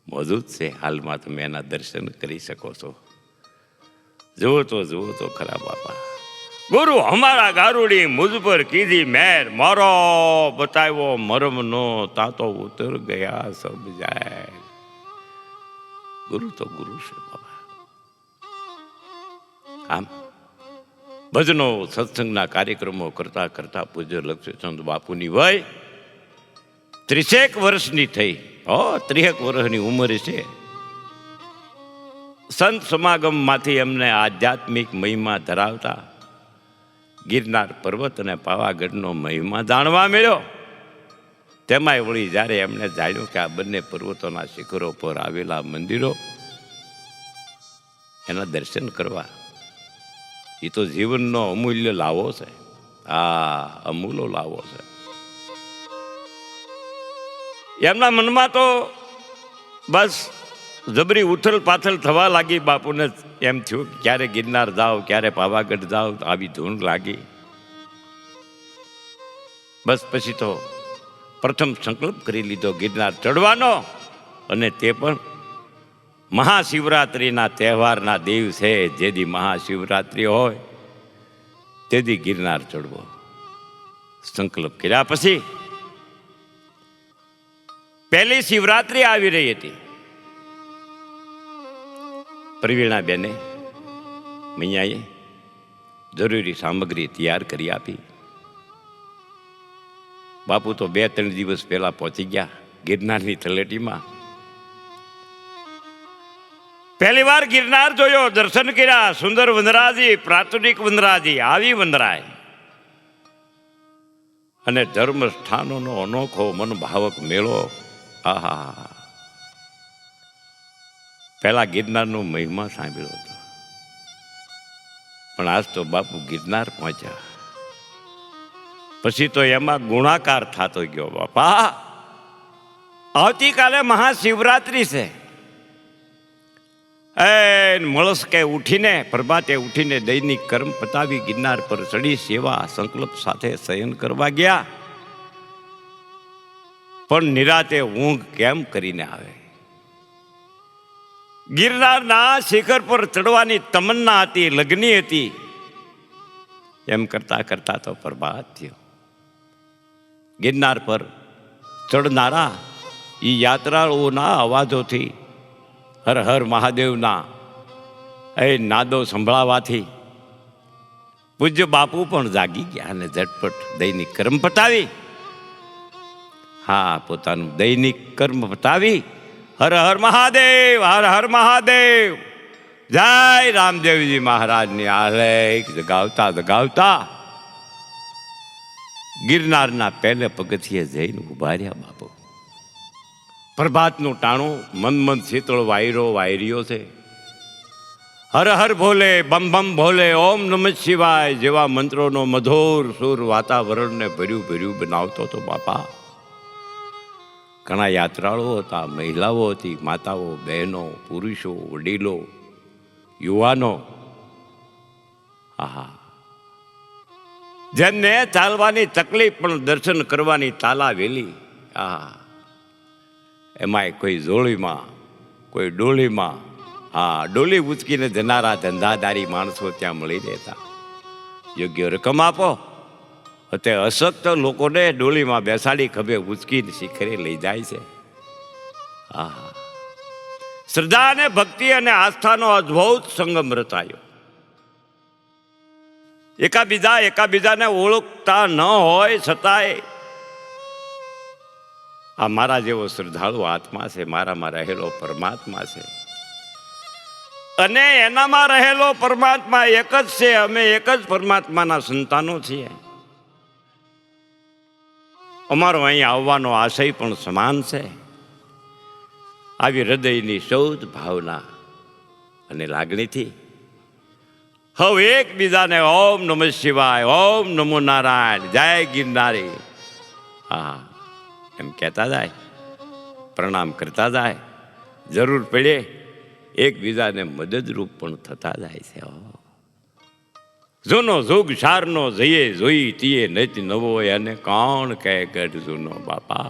મોજૂદ છે. હાલમાં તમે એના દર્શન કરી શકો છો. જુઓ તો ખરા બાપા. ગુરુ હમારા ગારુડી મુझ પર કીધી મેર, મારો બતાવ્યો મરમ નો તાતો ઉતર ગયા સબ જાય. ગુરુ તો ગુરુ છે બાબા. આમ ભજનો સત્સંગના કાર્યક્રમો કરતા કરતા પૂજ્ય લક્ષ્મીચંદ બાપુની વય 30 વર્ષની થઈ. 30 વર્ષની ઉંમર છે. સંત સમાગમમાંથી એમને આધ્યાત્મિક મહિમા ધરાવતા ગિરનાર પર્વત અને પાવાગઢનો મહિમા જાણવા મળ્યો. તેમાંય વળી જ્યારે એમણે જાણ્યું કે આ બંને પર્વતોના શિખરો પર આવેલા મંદિરો, એના દર્શન કરવા, એ તો જીવનનો અમૂલ્ય લાવો છે. આ અમૂલો લાવો છે. એમના મનમાં તો બસ જબરી ઉથલ પાથલ થવા લાગી. બાપુને એમ થયું ક્યારે ગિરનાર જાઓ, ક્યારે પાવાગઢ જાઓ, આવી ધૂન લાગી. બસ પછી તો પ્રથમ સંકલ્પ કરી લીધો ગિરનાર ચડવાનો, અને તે પણ મહાશિવરાત્રિના તહેવારના દિવસે. જેથી મહાશિવરાત્રિ હોય તેથી ગિરનાર ચડવો સંકલ્પ કર્યા. પછી પહેલી શિવરાત્રી આવી રહી હતી. પ્રવીણા બેને મૈયાએ જરૂરી સામગ્રી તૈયાર કરી આપી. બાપુ તો 2-3 દિવસ પહેલા પહોંચી ગયા ગિરનારની તળેટીમાં. પહેલી વાર ગિરનાર જોયો, દર્શન કર્યા. સુંદર વનરાજી, પ્રાતનિક વનરાજી, આવી વનરાય અને ધર્મ સ્થાનોનો અનોખો મનભાવક મેળો. આહા, પહેલા ગિરનારનો મહિમા સાંભળ્યો હતો, પણ આજ તો બાપુ ગિરનાર પહોંચ્યા પછી તો એમાં ગુણાકાર થતો ગયો. બાપા, આવતીકાલે મહાશિવરાત્રી છે. મળસ્કે ઉઠીને, પ્રભાતે ઉઠીને દૈનિક કર્મ પતાવી ગિરનાર પર ચડી સેવા સંકલ્પ સાથે શયન કરવા ગયા. પણ નિરાતે ઊંઘ કેમ કરીને આવે? ગિરનારના શિખર પર ચડવાની તમન્ના હતી, લગ્ની હતી. એમ કરતા કરતા તો પ્રભાત થયો. ગિરનાર પર ચડનારા એ યાત્રાળુઓના અવાજોથી, હર હર મહાદેવના નાદો સંભળાવાથી પૂજ્ય બાપુ પણ જાગી ગયા અને ઝટપટ દૈનિક કર્મ પતાવી, પોતાનું દૈનિક કર્મ પતાવી હર હર મહાદેવ, હર હર મહાદેવ, જય રામદેવજી મહારાજની આલેખ જગાવતા જગાવતા ગિરનારના પહેલે પગથિયે જઈને ઉભા રહ્યા. બાપુ પ્રભાતનું ટાણું, મન શીતળ વાયરો વાયરીઓ છે. હર હર ભોલે, બમ બમ ભોલે, ઓમ નમઃ શિવાય જેવા મંત્રોનો મધુર સુર વાતાવરણને ભર્યું બનાવતો હતો. બાપા, ઘણા યાત્રાળુઓ હતા, મહિલાઓ હતી, માતાઓ, બહેનો, પુરુષો, વડીલો, યુવાનો. જેમને ચાલવાની તકલીફ પણ દર્શન કરવાની તાલાવેલી. એમાંય કોઈ જોડીમાં, કોઈ ડોલીમાં. ડોલી ઉચકીને જનારા ધંધાદારી માણસો ત્યાં મળી રહેતા. યોગ્ય રકમ આપો તે અશક્ત લોકોને ડોલીમાં બેસાડી ખભે ઉચકીને શિખરે લઈ જાય છે. શ્રદ્ધા અને ભક્તિ અને આસ્થાનો અદ્ભુત સંગમ રચાયો. એકાબીજાને ઓળખતા ન હોય છતાંય આ મારા જેવો શ્રદ્ધાળુ આત્મા છે, મારામાં રહેલો પરમાત્મા છે અને એનામાં રહેલો પરમાત્મા એક જ છે. અમે એક જ પરમાત્માના સંતાનો છીએ. અમારો અહીં આવવાનો આશય પણ સમાન છે. આવી હૃદયની સૌદ ભાવના અને લાગણીથી હવે એકબીજાને ઓમ નમઃ શિવાય, ઓમ નમો નારાયણ, જય ગિરનારી એમ કહેતા જાય, પ્રણામ કરતા જાય. જરૂર પડે એકબીજાને મદદરૂપ પણ થતા જાય છે. જૂનો જોગ સારનો જઈએ જોઈ તીએ નથી નવો, અને કોણ કહે ગઢ જૂનો. બાપા,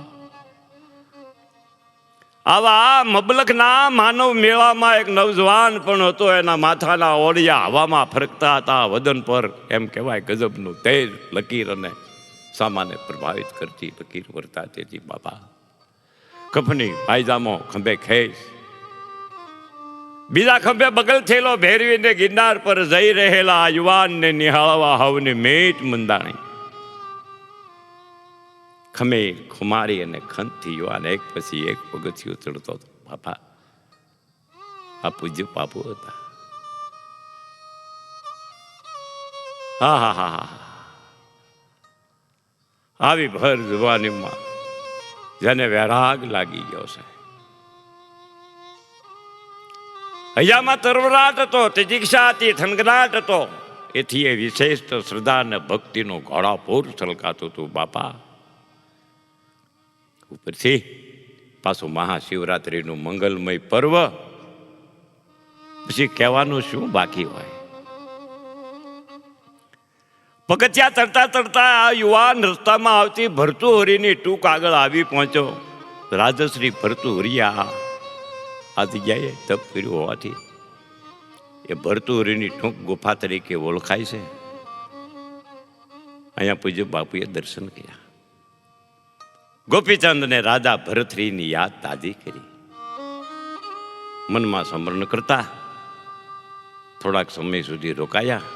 આવા મબલખના માનવ મેળામાં એક નવજવાન પણ હતો. એના માથાના ઓળિયા હવામાં ફરકતા હતા. વદન પર એમ કહેવાય ગજબનું તેજ લકીર અને સામાન્ય પ્રભાવિત કરતી લકીર વર્તાતી હતી. બાપા, કફની પાયજામો ખંભે ખેસ, બીજા ખંભે બગલ થયેલો ભેરવીને ગિરનાર પર જઈ રહેલા યુવાનને નિહાળવા હવની મેટ મંદાણી. ખમે ખુમારી અને ખંતથી યુવાન એક પછી એક પગથિયું ચડતો હતો. બાપા, આ પૂજ્ય બાપુ હતા. આવી ભર જુવાનીમાં જેને વૈરાગ લાગી ગયો છે, હૈયામાં તરવરાટ હતો, તિતિક્ષા હતી, થનગનાટ હતો. એથી એ વિશેષ શ્રદ્ધા અને ભક્તિનો ઘોડાપૂર છલકાતું હતું. બાપા, ઉપરથી પાછું મહાશિવરાત્રિનું મંગલમય પર્વ, પછી કહેવાનું શું બાકી હોય? પગથિયા ચડતા ચડતા આ યુવાન રસ્તામાં આવતી ભરતુહરીની ટૂંક આગળ આવી પહોંચ્યો. રાજશ્રી ભરતુહરિયા આ જગ્યાએ તપ કર્યું હોવાથી એ ભરતુહરીની ટૂંક ગુફા તરીકે ઓળખાય છે. અહીંયા પૂજ્ય બાપુએ દર્શન કર્યા. ગોપીચંદને રાજા ભરથરીની યાદ તાજી કરી. મનમાં સ્મરણ કરતા થોડાક સમય સુધી રોકાયા,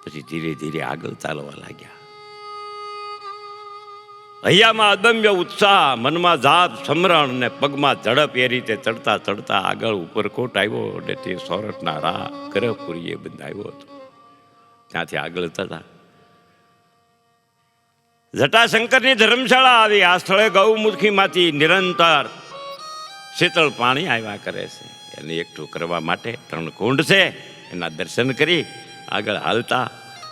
પછી ધીરે ધીરે આગળ ચાલવા લાગ્યા. હૈયામાં અદમ્ય ઉત્સાહ, મનમાં જાપ સમરણ ને પગમાં ઝડપ, એ રીતે ચડતા ચડતા આગળ ઉપરકોટ આવ્યો અને તે સોરઠના રાહ ગ્રહપુરીએ બંધાવ્યો હતો. ત્યાંથી આગળ થતા જટાશંકરની ધર્મશાળા આવી. આ સ્થળે ગૌમુખીમાંથી નિરંતર શીતળ પાણી આવ્યા કરે છે. એને એકઠું કરવા માટે 3 કુંડ છે, એના દર્શન કરી આગળ હાલતા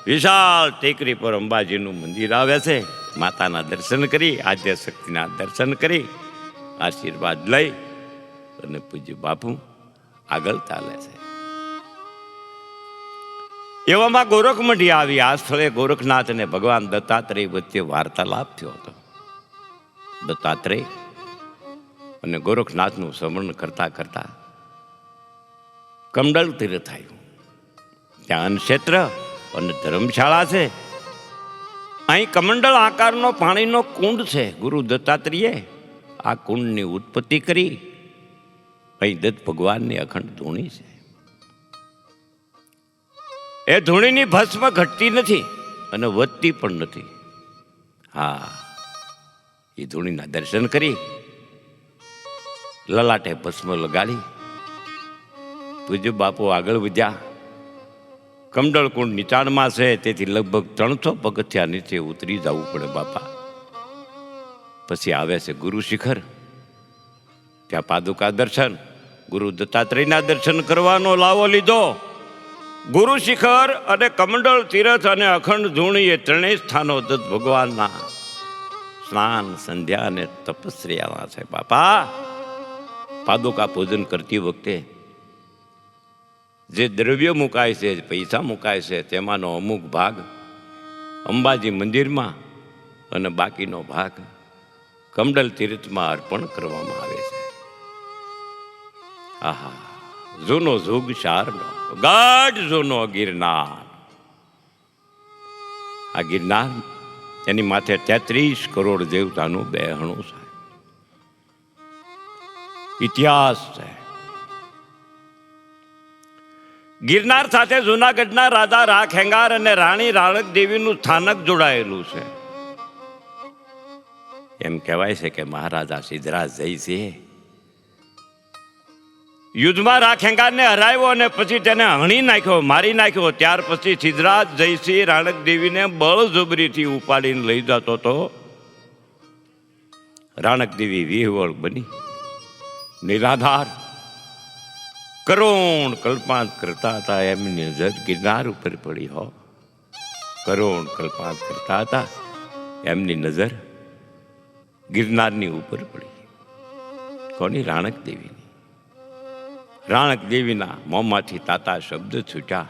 વિશાળ ટેકરી પર અંબાજીનું મંદિર આવે છે. માતાના દર્શન કરી, આદ્ય શક્તિના દર્શન કરી, આશીર્વાદ લઈ અને પૂજ્ય બાપુ આગળ ચાલે છે. એવામાં ગોરખમઢી આવી. આ સ્થળે ગોરખનાથ અને ભગવાન દત્તાત્રેય વચ્ચે વાર્તાલાપ થયો હતો. દત્તાત્રેય અને ગોરખનાથનું સ્મરણ કરતા કરતા કમંડલ તીર્થ આવ્યું. ત્યાં અન્નક્ષેત્ર અને ધર્મશાળા છે. અહીં કમંડળ આકારનો પાણીનો કુંડ છે. ગુરુ દત્તાત્રેયે આ કુંડની ઉત્પત્તિ કરી. અહીં દત્ત ભગવાનની અખંડ ધૂણી છે. એ ધૂણીની ભસ્મ ઘટતી નથી અને વધતી પણ નથી. હા, એ ધૂણીના દર્શન કરી લલાટે ભસ્મ લગાડી પૂજ્ય બાપુ આગળ વધ્યા. કમંડળ કુંડ નીચાણમાં છે, તેથી લગભગ 300 પગથિયા નીચે ઉતરી જવું પડે બાપા. પછી આવે છે ગુરુ શિખર. ત્યાં પાદુકા દર્શન, ગુરુ દત્તાત્રેયના દર્શન કરવાનો લાવો લીધો. ગુરુ શિખર અને કમંડળ તીર્થ અને અખંડ ધૂણી એ 3 સ્થાનો દત્ત ભગવાનના સ્નાન, સંધ્યા અને તપસ્યાના છે બાપા. પાદુકા પૂજન કરતી વખતે જે દ્રવ્ય મુકાય છે, પૈસા મુકાય છે, તેમાંનો અમુક ભાગ અંબાજી મંદિરમાં અને બાકીનો ભાગ કમંડલ તીર્થમાં અર્પણ કરવામાં આવે છે. આહા, જૂનો જોગ શારનો ગાઢ જૂનો ગિરનાર. આ ગિરનાર, એની માથે 33 કરોડ દેવતાનું બેહણું છે. ઇતિહાસ છે. ગિરનાર સાથે જૂનાગઢના રાજા રાખેંગાર અને રાણી રાણક દેવીનું સ્થાનક જોડાયેલું છે. એમ કહેવાય છે કે મહારાજા સિદ્ધરાજ જયસિંહે યુદ્ધમાં રાખેંગારને હરાવ્યો અને પછી તેને હણી નાખ્યો, મારી નાખ્યો. ત્યાર પછી સિદ્ધરાજ જયસિંહ રાણક દેવીને બળજબરીથી ઉપાડીને લઈ જતો હતો. રાણક દેવી વિહવળ બની નિરાધાર કરુણ કલ્પાંત કરતા હતા. એમની નજર ગિરનાર ઉપર પડી. હો, કરુણ કલ્પાંત કરતા હતા, એમની નજર ગિરનારની ઉપર પડી. કોની? રાણક દેવીની. રાણક દેવીના મોંમાંથી તાતા શબ્દ છૂટ્યા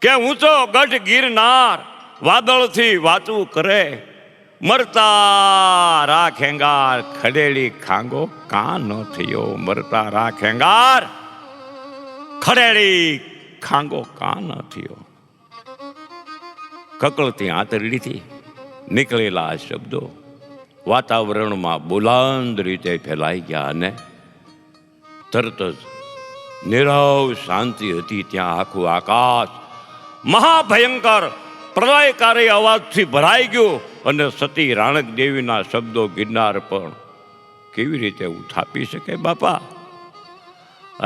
કે ઊંચો ગઢ ગિરનાર વાદળથી વાતું કરે, મરતા રાખેંગાર ખડેલી ખાંગો કાં ન થયો. મરતા રાખેંગાર ખડેલી ખાંગો કાં ન થયો. કકળતી આંતરડીથી નીકળેલા આ શબ્દો વાતાવરણમાં બુલંદ રીતે ફેલાઈ ગયા અને તરત જ નીરવ શાંતિ હતી. ત્યાં આખું આકાશ મહાભયંકર પ્રલયકારી અવાજથી ભરાઈ ગયું અને સતી રાણક દેવીના શબ્દો ગિરનાર પર કેવી રીતે ઉથાપી શકે બાપા?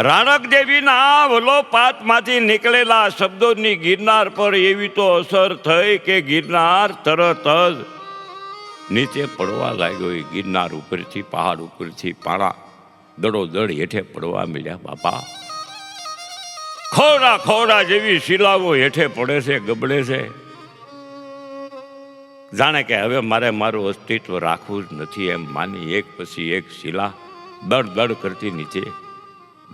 રાણક દેવીના વલોપાતમાંથી નીકળેલા શબ્દોની ગિરનાર પર એવી તો અસર થઈ કે ગિરનાર તરત જ નીચે પડવા લાગ્યો. એ ગિરનાર ઉપરથી, પહાડ ઉપરથી પાણા દડોદડ હેઠે પડવા મળ્યા બાપા. ખોડા ખોડા જેવી શિલાઓ હેઠે પડે છે, ગબડે છે. જાણે કે હવે મારે મારું અસ્તિત્વ રાખવું જ નથી એમ માની એક પછી એક શિલા દડ દડ કરતી નીચે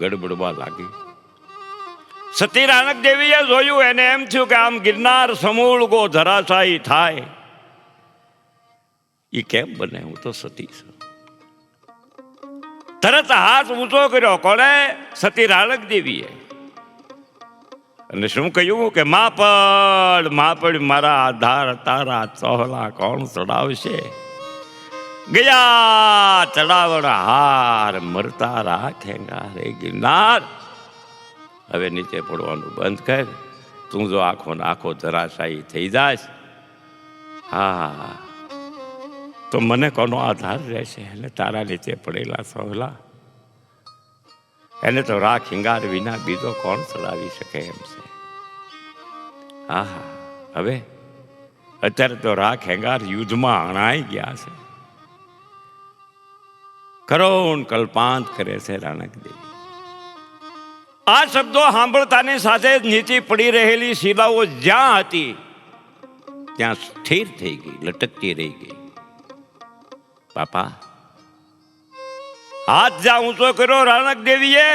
ગડબડવા લાગી. સતી રાણક દેવીએ જોયું, એને એમ થયું કે આમ ગિરનાર સમૂળ ગો ધરાશાયી થાય. એ કેમ બને? હું તો સતી છું. તરત હાથ ઊંચો કર્યો. કોણે? સતી રાણક દેવીએ. અને શું કહ્યું કે માપડ માપડ મારા આધાર તારા ચોહલા કોણ ચડાવશે? ગયા ચડાવણ હાર મરતા રાખેંગા રે ગિરનાર. હવે નીચે પડવાનું બંધ કર. તું જો આખો ને આખો ધરાશાયી થઈ જાય, હા, તો મને કોનો આધાર રહેશે? એટલે તારા નીચે પડેલા સહલા એને તો રાખ હિંગાર વિના બીજો કોણ ચડાવી શકે એમ છે. હા હા, હવે અત્યારે તો રાખ હેંગાર યુદ્ધમાં અણાઈ ગયા છે. કરોણ કલ્પાંત કરે છે રાણક દેવી. આ શબ્દો સાંભળતાની સાથે નીચે પડી રહેલી શિલાઓ જ્યાં હતી ત્યાં સ્થિર થઈ ગઈ, લટકતી રહી ગઈ. બાપા હાથ જ્યાં ઊંચો કર્યો રાણક દેવીએ,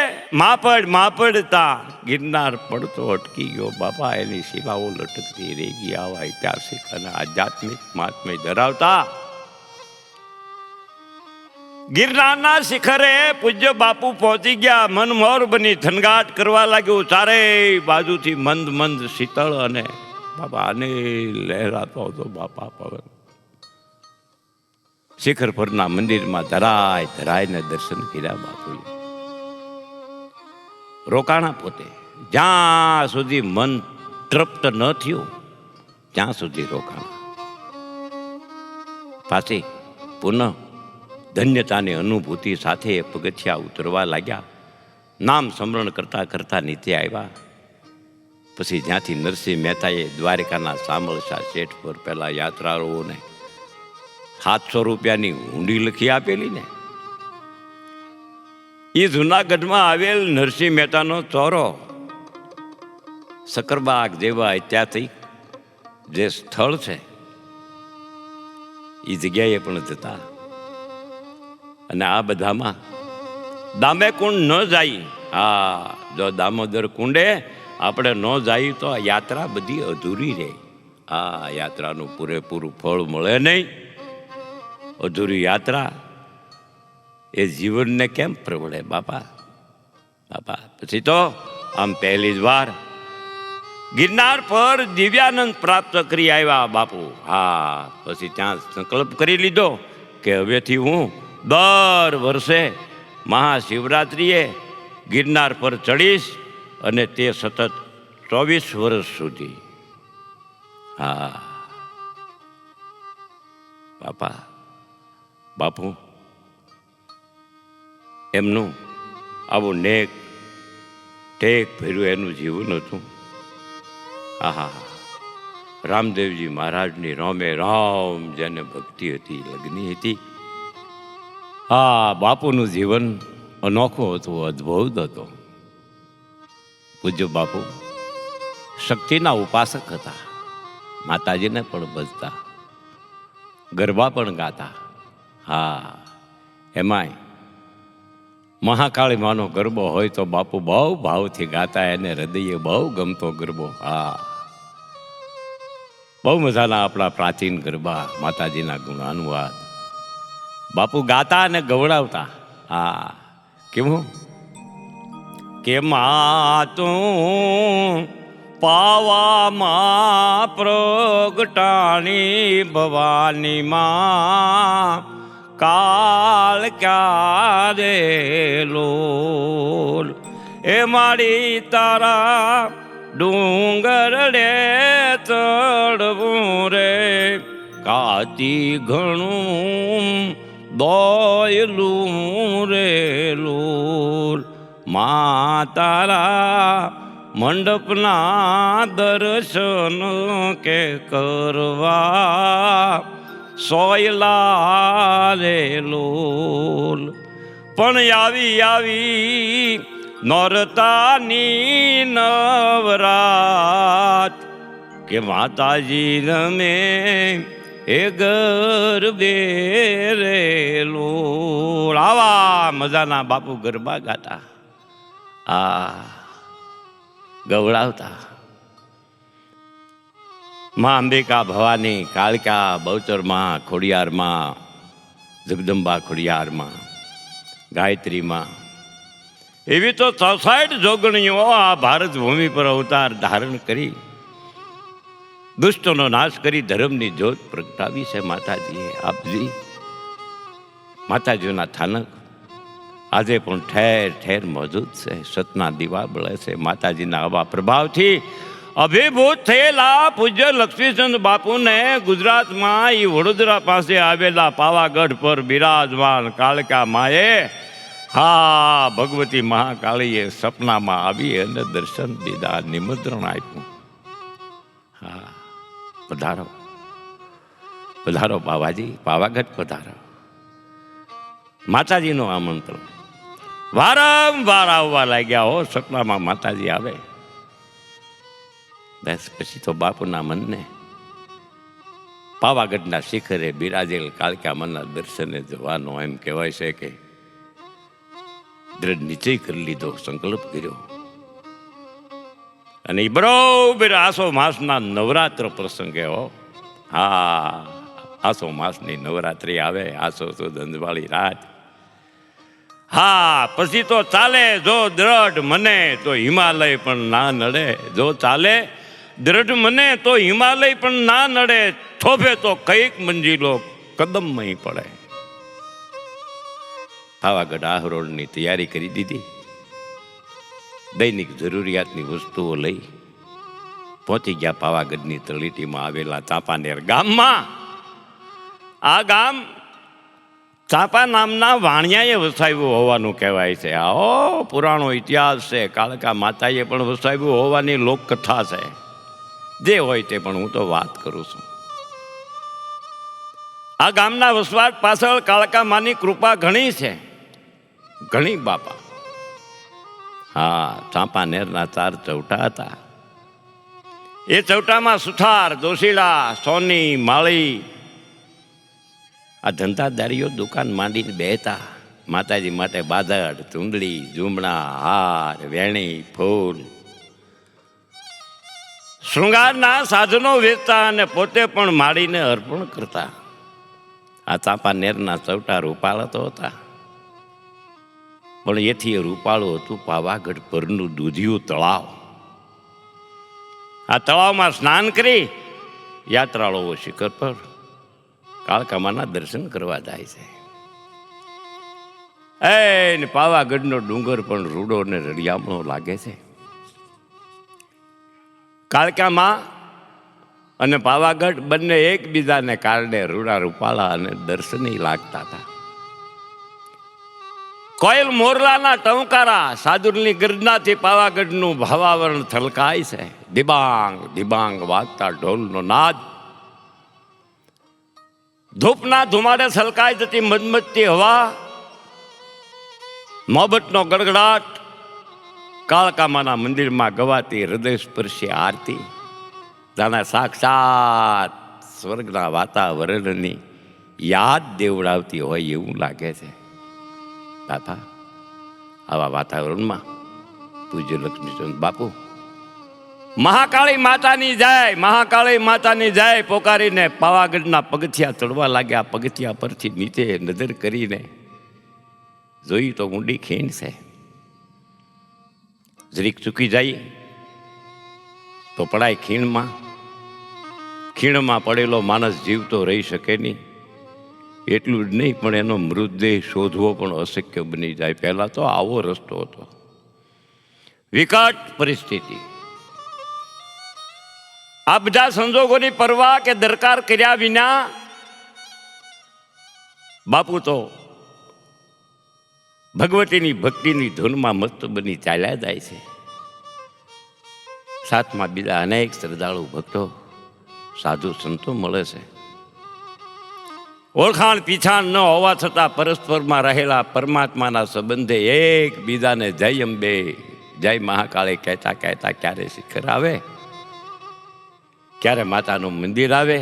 માપડતા ગિરનાર પડતો અટકી ગયો. બાપા એની શિલાઓ લટકતી રહી ગઈ. આવા ઐતિહાસિક અને આધ્યાત્મિક મહાત્મ્ય ધરાવતા ગિરનારના શિખરે પૂજ્ય બાપુ પહોંચી ગયા. મનમોર બની થનગાટ કરવા લાગ્યું. ચારેય બાજુથી મંદ મંદ શીતળ અને બાપા અને લહેરાતો હતો બાપા પવન. શિખર પરના મંદિરમાં ધરાઈને દર્શન કર્યા બાપુએ. રોકાણા પોતે. જ્યાં સુધી મન તૃપ્ત ન થયું ત્યાં સુધી રોકાણા. પાછી પુનઃ ધન્યતાની અનુભૂતિ સાથે પગથિયા ઉતરવા લાગ્યા. નામ સ્મરણ કરતા કરતા નીચે આવ્યા. પછી જ્યાંથી નરસિંહ મહેતાએ દ્વારિકાના સામળશા શેઠ પર પેલા યાત્રાળુઓને 700 રૂપિયાની ઊંડી લખી આપેલી ને, એ જુનાગઢમાં આવેલ નરસિંહ મહેતાનો ચોરો સકરબાગ જેવા ઐતિહાસિક જે સ્થળ છે એ જગ્યાએ પણ જતા. અને આ બધામાં દામે કુંડ ન જાય. હા, જો દામોદર કુંડે આપણે ન જાય તો આ યાત્રા બધી અધૂરી રહે. આ યાત્રાનું પૂરેપૂરું ફળ મળે નહીં. અધૂરી યાત્રા એ જીવનને કેમ પ્રવડે બાપા? બાપા પછી તો આમ પહેલી જ વાર ગિરનાર પર દિવ્યાનંદ પ્રાપ્ત કરી આવ્યા બાપુ. હા, પછી ત્યાં સંકલ્પ કરી લીધો કે હવેથી હું દર વર્ષે મહાશિવરાત્રિએ ગિરનાર પર ચડીશ અને તે સતત 24 વર્ષ સુધી. હા બાપા, બાપુ એમનું આવું નેક ટેક ભર્યું એનું જીવન હતું. આહા, રામદેવજી મહારાજની રામે રામ જેને ભક્તિ હતી, લગ્ની હતી. હા, બાપુનું જીવન અનોખું હતું, અદ્ભુત હતો. પૂજ્ય બાપુ શક્તિના ઉપાસક હતા. માતાજીને પણ ભજતા, ગરબા પણ ગાતા. હા, એમાંય મહાકાળી માનો ગરબો હોય તો બાપુ બહુ ભાવથી ગાતા. એને હૃદયે બહુ ગમતો ગરબો. હા, બહુ મજાના આપણા પ્રાચીન ગરબા, માતાજીના ગુણાનુવાદ બાપુ ગાતા અને ગવડાવતા. હા, કેવું કે તું પાવામાં પ્રગટાણી ભવાની માં કાળ ક્યારે લોલ એ મારી તારા ડુંગર રે ચડવું રે કાતી ઘણું દોયલું રે લોલ મા તારા મંડપના દર્શન કે કરવા સોયલા રે લોલ. પણ આવી નોરતાની નવરાત કે માતાજી રમે એ ગરબે રે લોલ. આવા મજાના બાપુ ગરબા ગાતા, આ ગવડાવતા. માં અંબિકા, ભવાની, કાળકા, બહુચરમાં, ખોડિયારમાં, જગદંબા ખોડિયારમાં, ગાયત્રીમાં, એવી તો 66 જોગણીઓ આ ભારત ભૂમિ પર અવતાર ધારણ કરી દુષ્ટનો નાશ કરી ધર્મની જ્યોત પ્રગટાવી છે માતાજીએ. આપજી માતાજીના થાનક આજે પણ ઠેર ઠેર મોજૂદ છે. સતના દીવા બળે છે. માતાજીના આવા પ્રભાવથી અભિભૂત થયેલા પૂજ્ય લક્ષ્મીચંદ બાપુને ગુજરાતમાં એ વડોદરા પાસે આવેલા પાવાગઢ પર બિરાજમાન કાળકા માએ, હા, ભગવતી મહાકાળીએ સપનામાં આવી અને દર્શન દીધા, નિમંત્રણ આપ્યું. હા, પધારો પધારો બાવાજી, પાવાગઢ પધારો. માતાજીનું આમંત્રણ વારંવાર આવવા લાગ્યા. હો, સપનામાં માતાજી આવે. બસ પછી તો બાપુના મનને પાવાગઢના શિખરે બિરાજેલ કાળકા માના દર્શને જવાનો એમ કહેવાય છે કે દ્રઢ નિશ્ચય કરી લીધો, સંકલ્પ કર્યો. અને એ બરોબર આસો માસના નવરાત્ર પ્રસંગે, હો, હા, આસો માસની નવરાત્રી આવે, આસો તો ધંધવાળી રાત. હા, પછી તો ચાલે જો દ્રઢ મને તો હિમાલય પણ ના નડે. જો ચાલે દ્રઢ મને તો હિમાલય પણ ના નડે. થોભે તો કઈક મંજિલો કદમમાં પડે. પાવાગઢ આહરોળની તૈયારી કરી દીધી. દૈનિક જરૂરિયાતની વસ્તુઓ લઈ પહોંચી ગયા પાવાગઢની તળેટીમાં આવેલા ચાંપાનેર ગામમાં. આ ગામ ચાંપા નામના વાણિયાએ વસાવ્યું હોવાનું કહેવાય છે. આવો પુરાણો ઇતિહાસ છે. કાળકા માતાએ પણ વસાવ્યું હોવાની લોકકથા છે. જે હોય તે પણ હું તો વાત કરું છું. આ ગામના વસવાટ પાછળ કાળકા માની કૃપા ઘણી છે, ઘણી બાપા. હા, ચાંપાનેરના 4 ચૌટા હતા. એ ચૌટામાં સુથાર, દોશીલા, સોની, માળી આ ધંધાદારીઓ દુકાન માંડીને બેહતા. માતાજી માટે બાધડ, ચૂંદડી, ઝૂમણા, હાર, વેણી, ફૂલ, શૃંગારના સાધનો વેચતા અને પોતે પણ માળીને અર્પણ કરતા. આ ચાંપાનેરના ચૌટા રૂપાળા તો હતા, પણ એથી રૂપાળું હતું પાવાગઢ પરનું દૂધિયું તળાવ. આ તળાવમાં સ્નાન કરી યાત્રાળુઓ શિખર પર કાળકામાના દર્શન કરવા જાય છે. એ પાવાગઢનો ડુંગર પણ રૂડો ને રળિયામણો લાગે છે. કાળકામાં અને પાવાગઢ બંને એકબીજાને કારણે રૂડા રૂપાળા અને દર્શની લાગતા હતા. કોયલ મોરલાના ટંકારા, સાદુરની ગર્જનાથી પાવાગઢનું ભાવાવરણ થલકાય છે. દિબાંગ દિબાંગ વાગતા ઢોલનો નાદ, ધૂપના ધુમાડે છલકાઈ જતી મધમધતી હવા, મોહબ્બતનો ગડગડાટ, કાળકામાના મંદિરમાં ગવાતી હૃદયસ્પર્શી આરતી જાણે સાક્ષાત સ્વર્ગના વાતાવરણની યાદ દેવડાવતી હોય એવું લાગે છે. બાપા, આવા વાતાવરણમાં પૂજ્ય લક્ષ્મીચંદ બાપુ મહાકાળી માતાની જય, મહાકાળી માતાની જય પોકારીને પાવાગઢના પગથિયા ચડવા લાગ્યા. પગથિયા પરથી નીચે નજર કરીને જોઈ તો ઊંડી ખીણ છે. જરીક ચૂકી જાય તો પડાય ખીણમાં. ખીણમાં પડેલો માણસ જીવતો રહી શકે નહીં. એટલું જ નહીં, પણ એનો મૃતદેહ શોધવો પણ અશક્ય બની જાય. પહેલા તો આવો રસ્તો હતો. વિકટ પરિસ્થિતિ. આ બધા સંજોગોની પરવા કે દરકાર કર્યા વિના બાપુ તો ભગવતીની ભક્તિની ધૂનમાં મસ્ત બની ચાલ્યા જાય છે. સાથમાં બીજા અનેક શ્રદ્ધાળુ ભક્તો, સાધુ સંતો મળે છે. ઓળખાણ પીછાણ ન હોવા છતાં પરસ્પરમાં રહેલા પરમાત્માના સંબંધે એકબીજાને જય અંબે, જય મહાકાળી કહેતા કહેતા ક્યારે શિખર આવે, ક્યારે માતાનું મંદિર આવે,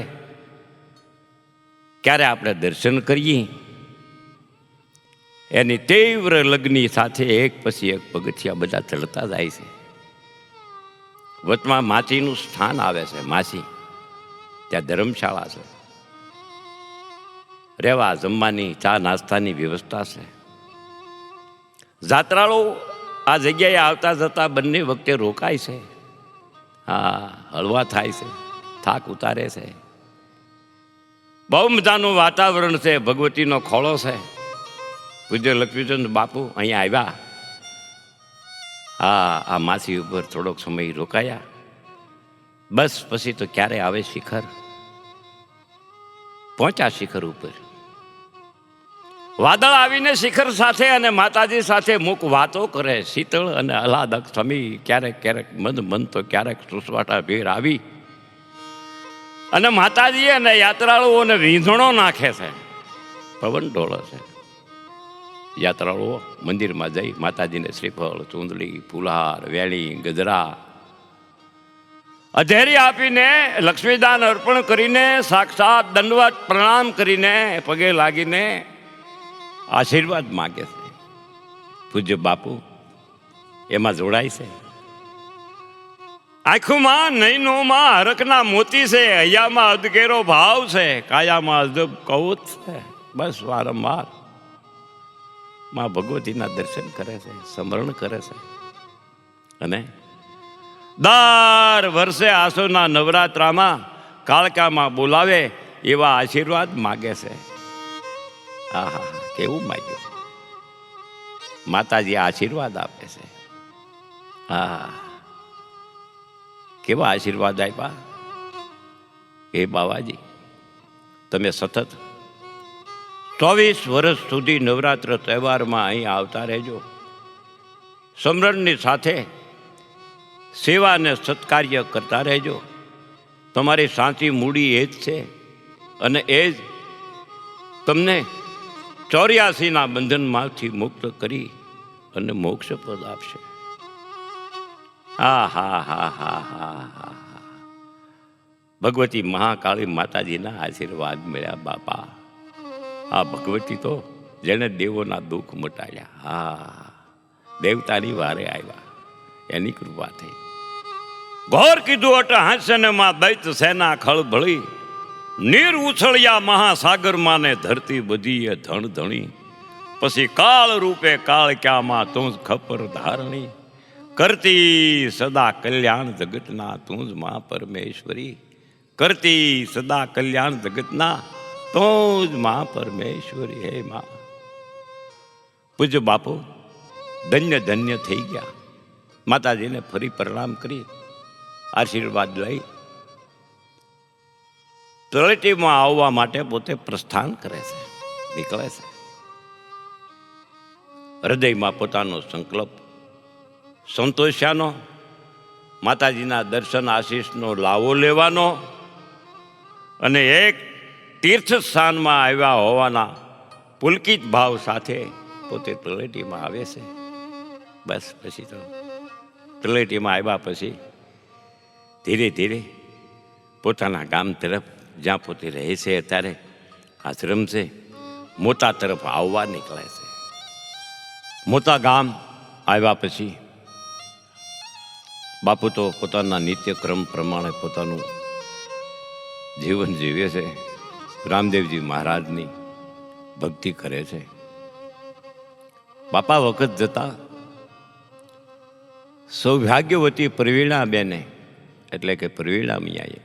ક્યારે આપણે દર્શન કરીએ, એની તીવ્ર લગ્ની સાથે એક પછી એક પગથિયા બધા ચડતા જાય છે. વચમાં માસીનું સ્થાન આવે છે. માસી, ત્યાં ધર્મશાળા છે. રહેવા જમવાની, ચા નાસ્તાની વ્યવસ્થા છે. જાત્રાળુ આ જગ્યાએ આવતા જતા બંને વખતે રોકાય છે. હા, હળવા થાય છે, થાક ઉતારે છે. બહુ મજાનું વાતાવરણ છે. ભગવતીનો ખોળો છે. પૂજ્ય લક્ષ્મીચંદ બાપુ અહીંયા આવ્યા. હા, આ માસી ઉપર થોડોક સમય રોકાયા. બસ પછી તો ક્યારે આવે શિખર. પહોંચ્યા શિખર ઉપર. વાદળ આવીને શિખર સાથે અને માતાજી સાથે મુક વાતો કરે. શીતળ અને આહલાદક સમી, ક્યારેક ક્યારેક મંદ મંદ તો ક્યારેક સુસવાટા ભીર આવી અને માતાજી અને યાત્રાળુઓને વીંધણો નાખે છે. પવન ડોળે છે. યાત્રાળુઓ મંદિરમાં જઈ માતાજીને શ્રીફળ, ચૂંદડી, ફુલહાર, વેણી, ગજરા, અધેરી આપીને લક્ષ્મીદાન અર્પણ કરીને સાક્ષાત દંડવત પ્રણામ કરીને પગે લાગીને આશીર્વાદ માગે છે. પૂજ્ય બાપુ એમાં જોડાય છે. આંખોમાં નૈનોમાં હરકના મોતી છે, હૈયામાં અદકેરો ભાવ છે, કાયામાં અજબ કૌત છે. બસ વારંવાર માં ભગવતીના દર્શન કરે છે, સ્મરણ કરે છે અને દર વર્ષે આસોના નવરાત્રામાં કાળકામાં બોલાવે એવા આશીર્વાદ માગે છે. આહા, કેવું માગ્યું! માતાજી આશીર્વાદ આપે છે. હા, કેવા આશીર્વાદ આપ્યા! હે બાવાજી, તમે સતત 24 વર્ષ સુધી નવરાત્ર તહેવારમાં અહીં આવતા રહેજો. સમરણની સાથે સેવા અને સત્કાર્ય કરતા રહેજો. તમારી સાચી મૂડી એ જ છે અને એ જ તમને 84ના બંધનમાંથી મુક્ત કરી અને મોક્ષ પદ આપશે. હા હા હા હા હા હા. ભગવતી મહાકાળી માતાજીના આશીર્વાદ મળ્યા બાપા. આ ભગવતી તો જેને દેવોના દુઃખ મટાડ્યા. હા, દેવતાની વારે આવ્યા, એની કૃપા થઈ. ઘોર કીધું અટ હાસ્યને માં દૈત સેના ખળભળી, નીર ઉછળ્યા મહાસાગરમાં ને ધરતી બધીએ ધણ ધણી. પછી કાળ રૂપે કાળ ક્યામાં તું જ ખપર ધારણી, કરતી સદા કલ્યાણ જગતના તું જ માં પરમેશ્વરી. કરતી સદા કલ્યાણ જગતના તું જ માં પરમેશ્વરી. હે માં. પૂજ્ય બાપુ ધન્ય ધન્ય થઈ ગયા. માતાજીને ફરી પ્રણામ કરી આશીર્વાદ લઈ તળેટીમાં આવવા માટે પોતે પ્રસ્થાન કરે છે, નીકળે છે. હૃદયમાં પોતાનો સંકલ્પ સંતોષ્યાનો, માતાજીના દર્શન આશીષનો લાવો લેવાનો અને એક તીર્થ સ્થાનમાં આવ્યા હોવાના પુલકિત ભાવ સાથે પોતે તળેટીમાં આવે છે. બસ પછી તો તળેટીમાં આવ્યા પછી ધીરે ધીરે પોતાના ગામ તરફ, જ્યાં પોતે રહે છે અત્યારે આશ્રમ છે, મોટા તરફ આવવા નીકળે છે. મોટા ગામ આવ્યા પછી બાપુ તો પોતાના નિત્યક્રમ પ્રમાણે પોતાનું જીવન જીવે છે. રામદેવજી મહારાજની ભક્તિ કરે છે. બાપા વખત જતા સૌભાગ્યવતી પ્રવીણાબેને, એટલે કે પ્રવીણા મિયાએ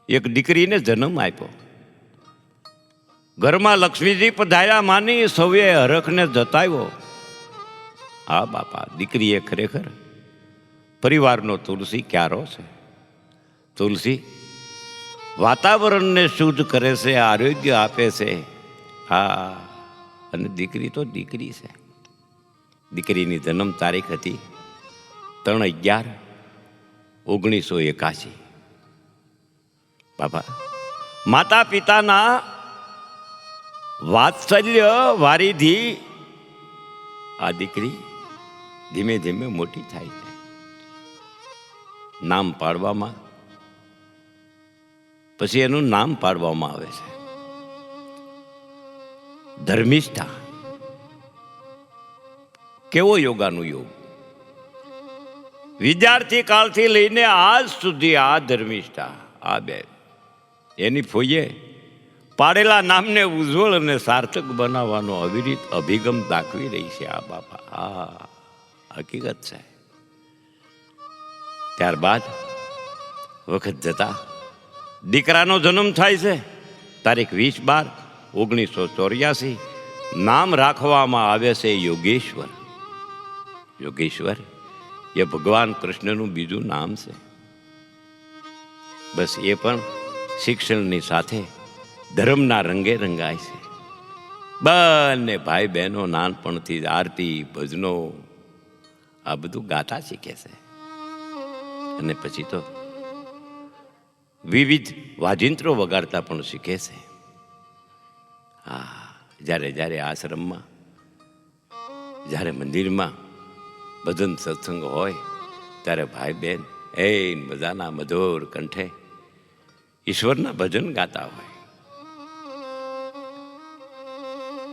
એક દીકરીને જન્મ આપ્યો. ઘરમાં લક્ષ્મીજી પધાર્યા માની સૌએ હરખને જતાવ્યો. હા બાપા, દીકરીએ ખરેખર પરિવારનો તુલસી ક્યારો છે. તુલસી વાતાવરણને શુદ્ધ કરે છે, આરોગ્ય આપે છે. હા, અને દીકરી તો દીકરી છે. દીકરીની જન્મ તારીખ હતી 3/11/1981. બાપા, માતા પિતાના વાત્સલ્ય વારીથી આ દીકરી ધીમે ધીમે મોટી થાય છે. નામ પાડવામાં પછી એનું નામ પાડવામાં આવે છે ધર્મિષ્ઠા. કેવો યોગાનું યોગ! વિદ્યાર્થી કાળથી લઈને આજ સુધી આ ધર્મિષ્ઠા, આ બે એની ફોઈએ પાડેલા નામને ઉજ્જવળ અને સાર્થક બનાવવાનો અવિરત અભિગમ દાખવી રહી છે આ બાપા. આ હકીકત છે. ત્યારબાદ વખત જતા દીકરાનો જન્મ થાય છે તારીખ 20/12/1984. નામ રાખવામાં આવે છે યોગેશ્વર. યોગેશ્વર એ ભગવાન કૃષ્ણનું બીજું નામ છે. બસ એ પણ શિક્ષણની સાથે ધર્મના રંગે રંગાય છે. બંને ભાઈ બહેનો નાનપણથી આરતી ભજનો આ બધું ગાતા શીખે છે. અને પછી તો વિવિધ વાજિંત્રો વગાડતા પણ શીખે છે. હા, જ્યારે જ્યારે આશ્રમમાં, જ્યારે મંદિરમાં ભજન સત્સંગ હોય ત્યારે ભાઈ બહેન એ મજાના મધુર કંઠે ઈશ્વરના ભજન ગાતા હોય.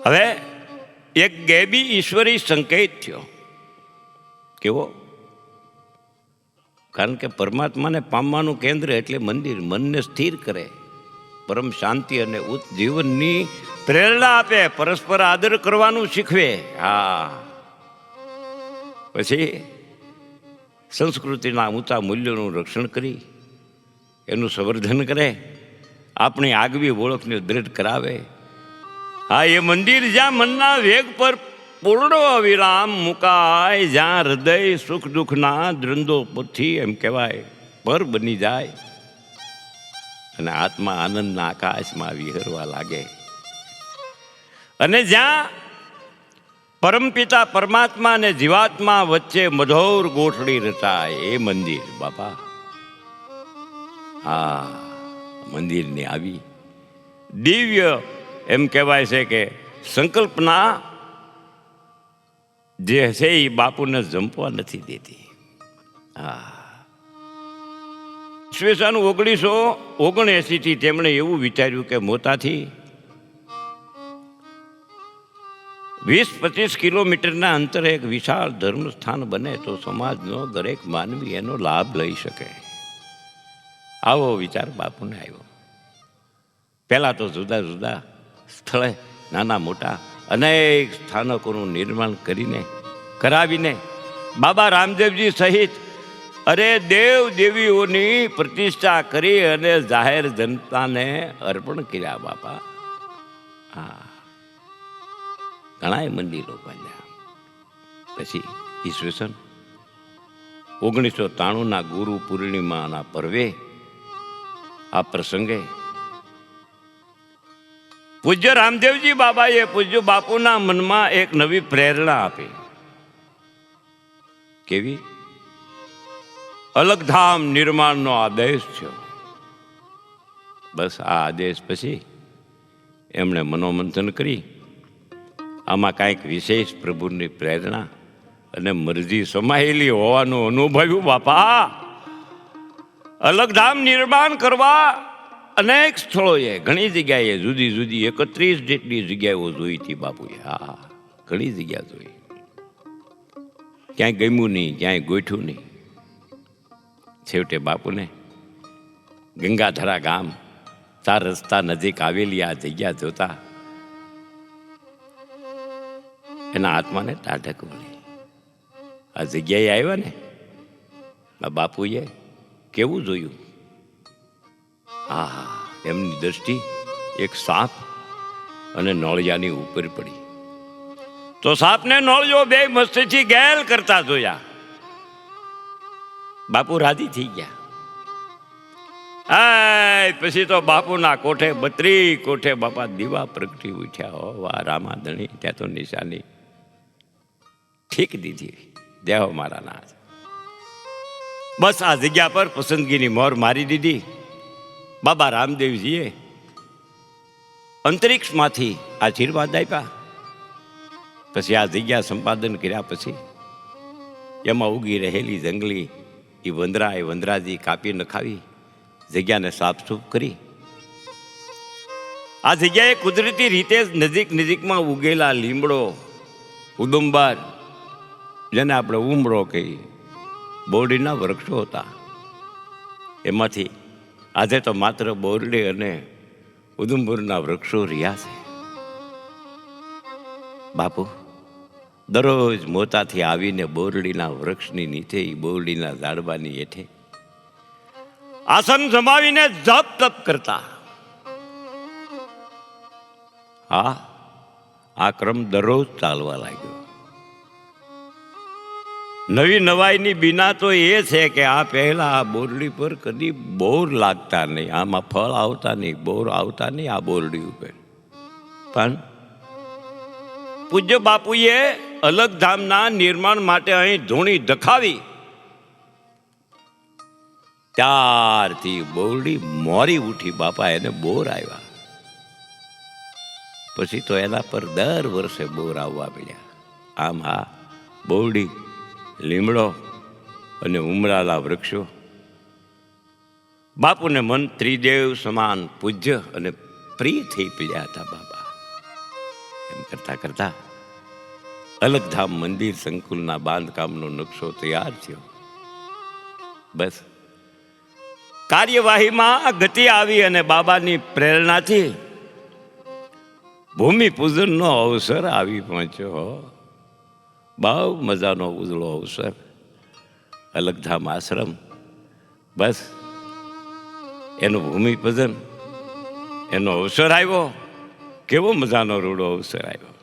હવે એક ગેબી ઈશ્વરી સંકેત થયો. કેવો? કારણ કે પરમાત્માને પામવાનું કેન્દ્ર એટલે મંદિર મનને સ્થિર કરે, પરમ શાંતિ અને ઉચ્ચ જીવનની પ્રેરણા આપે, પરસ્પર આદર કરવાનું શીખવે. હા, પછી સંસ્કૃતિના ઊંચા મૂલ્યોનું રક્ષણ કરી એનું સંવર્ધન કરે, આપણી આગવી ઓળખને દૃઢ કરાવે. હા, એ મંદિર જ્યાં મનના વેગ પર પૂર્ણ વિરામ મુકાય, જ્યાં હૃદય સુખ દુઃખના દ્રંદો પછી એમ કહેવાય પર બની જાય અને આત્મા આનંદના આકાશમાં વિહરવા લાગે, અને જ્યાં પરમપિતા પરમાત્મા અને જીવાત્મા વચ્ચે મધુર ગોઠડી રચાય એ મંદિર. બાપા, હા, મંદિરની આવી દિવ્ય એમ કહેવાય છે કે સંકલ્પના જે છે એ બાપુને જંપવા નથી દેતી. હા, ઈસવીસન 1979 તેમણે એવું વિચાર્યું કે મોતાથી 20-25 કિલોમીટરના અંતરે એક વિશાળ ધર્મસ્થાન બને તો સમાજનો દરેક માનવી એનો લાભ લઈ શકે. આવો વિચાર બાપુને આવ્યો. પહેલા તો જુદા જુદા સ્થળે નાના મોટા અનેક સ્થાનકોનું નિર્માણ કરાવીને બાબા રામદેવજી સહિત દેવ દેવીઓની પ્રતિષ્ઠા કરી અને જાહેર જનતાને અર્પણ કર્યા. બાપા, હા, ઘણા મંદિરો બાંધ્યા. પછી ઈસવીસન 1993 ગુરુ પૂર્ણિમાના પર્વે આ પ્રસંગે પૂજ્ય રામદેવજી બાબાએ પૂજ્ય બાપુના મનમાં એક નવી પ્રેરણા આપી. કેવી? અલગધામ નિર્માણનો આદેશ થયો. બસ આ આદેશ પછી એમણે મનોમંથન કરી આમાં કાંઈક વિશેષ પ્રભુની પ્રેરણા અને મરજી સમાયેલી હોવાનું અનુભવ્યું. બાપા, અલગધામ નિર્માણ કરવા અનેક સ્થળોએ ઘણી જગ્યાએ જુદી જુદી 31 જેટલી જગ્યાઓ જોઈ હતી બાપુએ. હા, ઘણી જગ્યા જોઈ. ક્યાંય ગમ્યું નહીં, ક્યાંય ગોઠ્યું નહીં. છેવટે બાપુને ગંગાધરા ગામ 4 રસ્તા નજીક આવેલી આ જગ્યા જોતા એના આત્માને ટાઢક મળી. આ જગ્યાએ આવ્યા ને, આ બાપુએ કેવું જોયું? હા, એમની દ્રષ્ટિ એક સાપ અને નોળિયાની ઉપર પડી. તો સાપને નોળિયો બે મસ્તીથી ગેલ કરતા જોયા. બાપુ રાજી થઈ ગયા. પછી તો બાપુના કોઠે 32 કોઠે બાપા દીવા પ્રગટી ઉઠ્યા. હો વાહ રામા ધણી, ત્યાં તો નિશાની ઠીક દીધી. જય હો મારા નાથ. બસ આ જગ્યા પર પસંદગીની મોહર મારી દીધી. બાબા રામદેવજીએ અંતરિક્ષમાંથી આશીર્વાદ આપ્યા. પછી આ જગ્યા સંપાદન કર્યા પછી એમાં ઉગી રહેલી જંગલી વંદરાજી કાપી નખાવી, જગ્યાને સાફસૂફ કરી. આ જગ્યાએ કુદરતી રીતે નજીકમાં ઉગેલા લીમડો, ઉદુંબર, જેને આપણે ઉમરો કહીએ, બોરડીના વૃક્ષો હતા. એમાંથી આજે તો માત્ર બોરડી અને ઉદુંબરના વૃક્ષો રહ્યા છે. બાપુ દરરોજ મોતાથી આવીને બોરડીના વૃક્ષની નીચે, બોરડીના ઝાડવાની હેઠે આસન જમાવીને જપ તપ કરતા. હા, આ ક્રમ દરરોજ ચાલવા લાગ્યો. નવી નવાઈની બીના તો એ છે કે આ પહેલા આ બોરડી પર કદી બોર લાગતા નહીં, આમાં ફળ આવતા નહીં, બોર આવતા નહીં આ બોરડી ઉપર. પણ પૂજ્ય બાપુએ અલગ ધામના નિર્માણ માટે અહીં ધૂણી દખાવી, ત્યારથી બોરડી મોરી ઉઠી. બાપા એને બોર આવ્યા, પછી તો એના પર દર વર્ષે બોર આવવા મળ્યા. આમ આ બોરડી, લીમડો અને ઉમરાલા વૃક્ષો બાપુને મન ત્રિદેવ સમાન પૂજ્ય અને પ્રિય થઈ પડ્યા હતા. બાપા એમ કરતા કરતા અલગધામ મંદિર સંકુલના બાંધકામનો નકશો તૈયાર થયો. બસ કાર્યવાહીમાં ગતિ આવી અને બાબાની પ્રેરણાથી ભૂમિ પૂજનનો અવસર આવી પહોંચ્યો. બહુ મજાનો ઉજળો અવસર, અલગધામ આશ્રમ. બસ એનું ભૂમિ પૂજન, એનો અવસર આવ્યો. કેવો મજાનો રૂડો અવસર આવ્યો.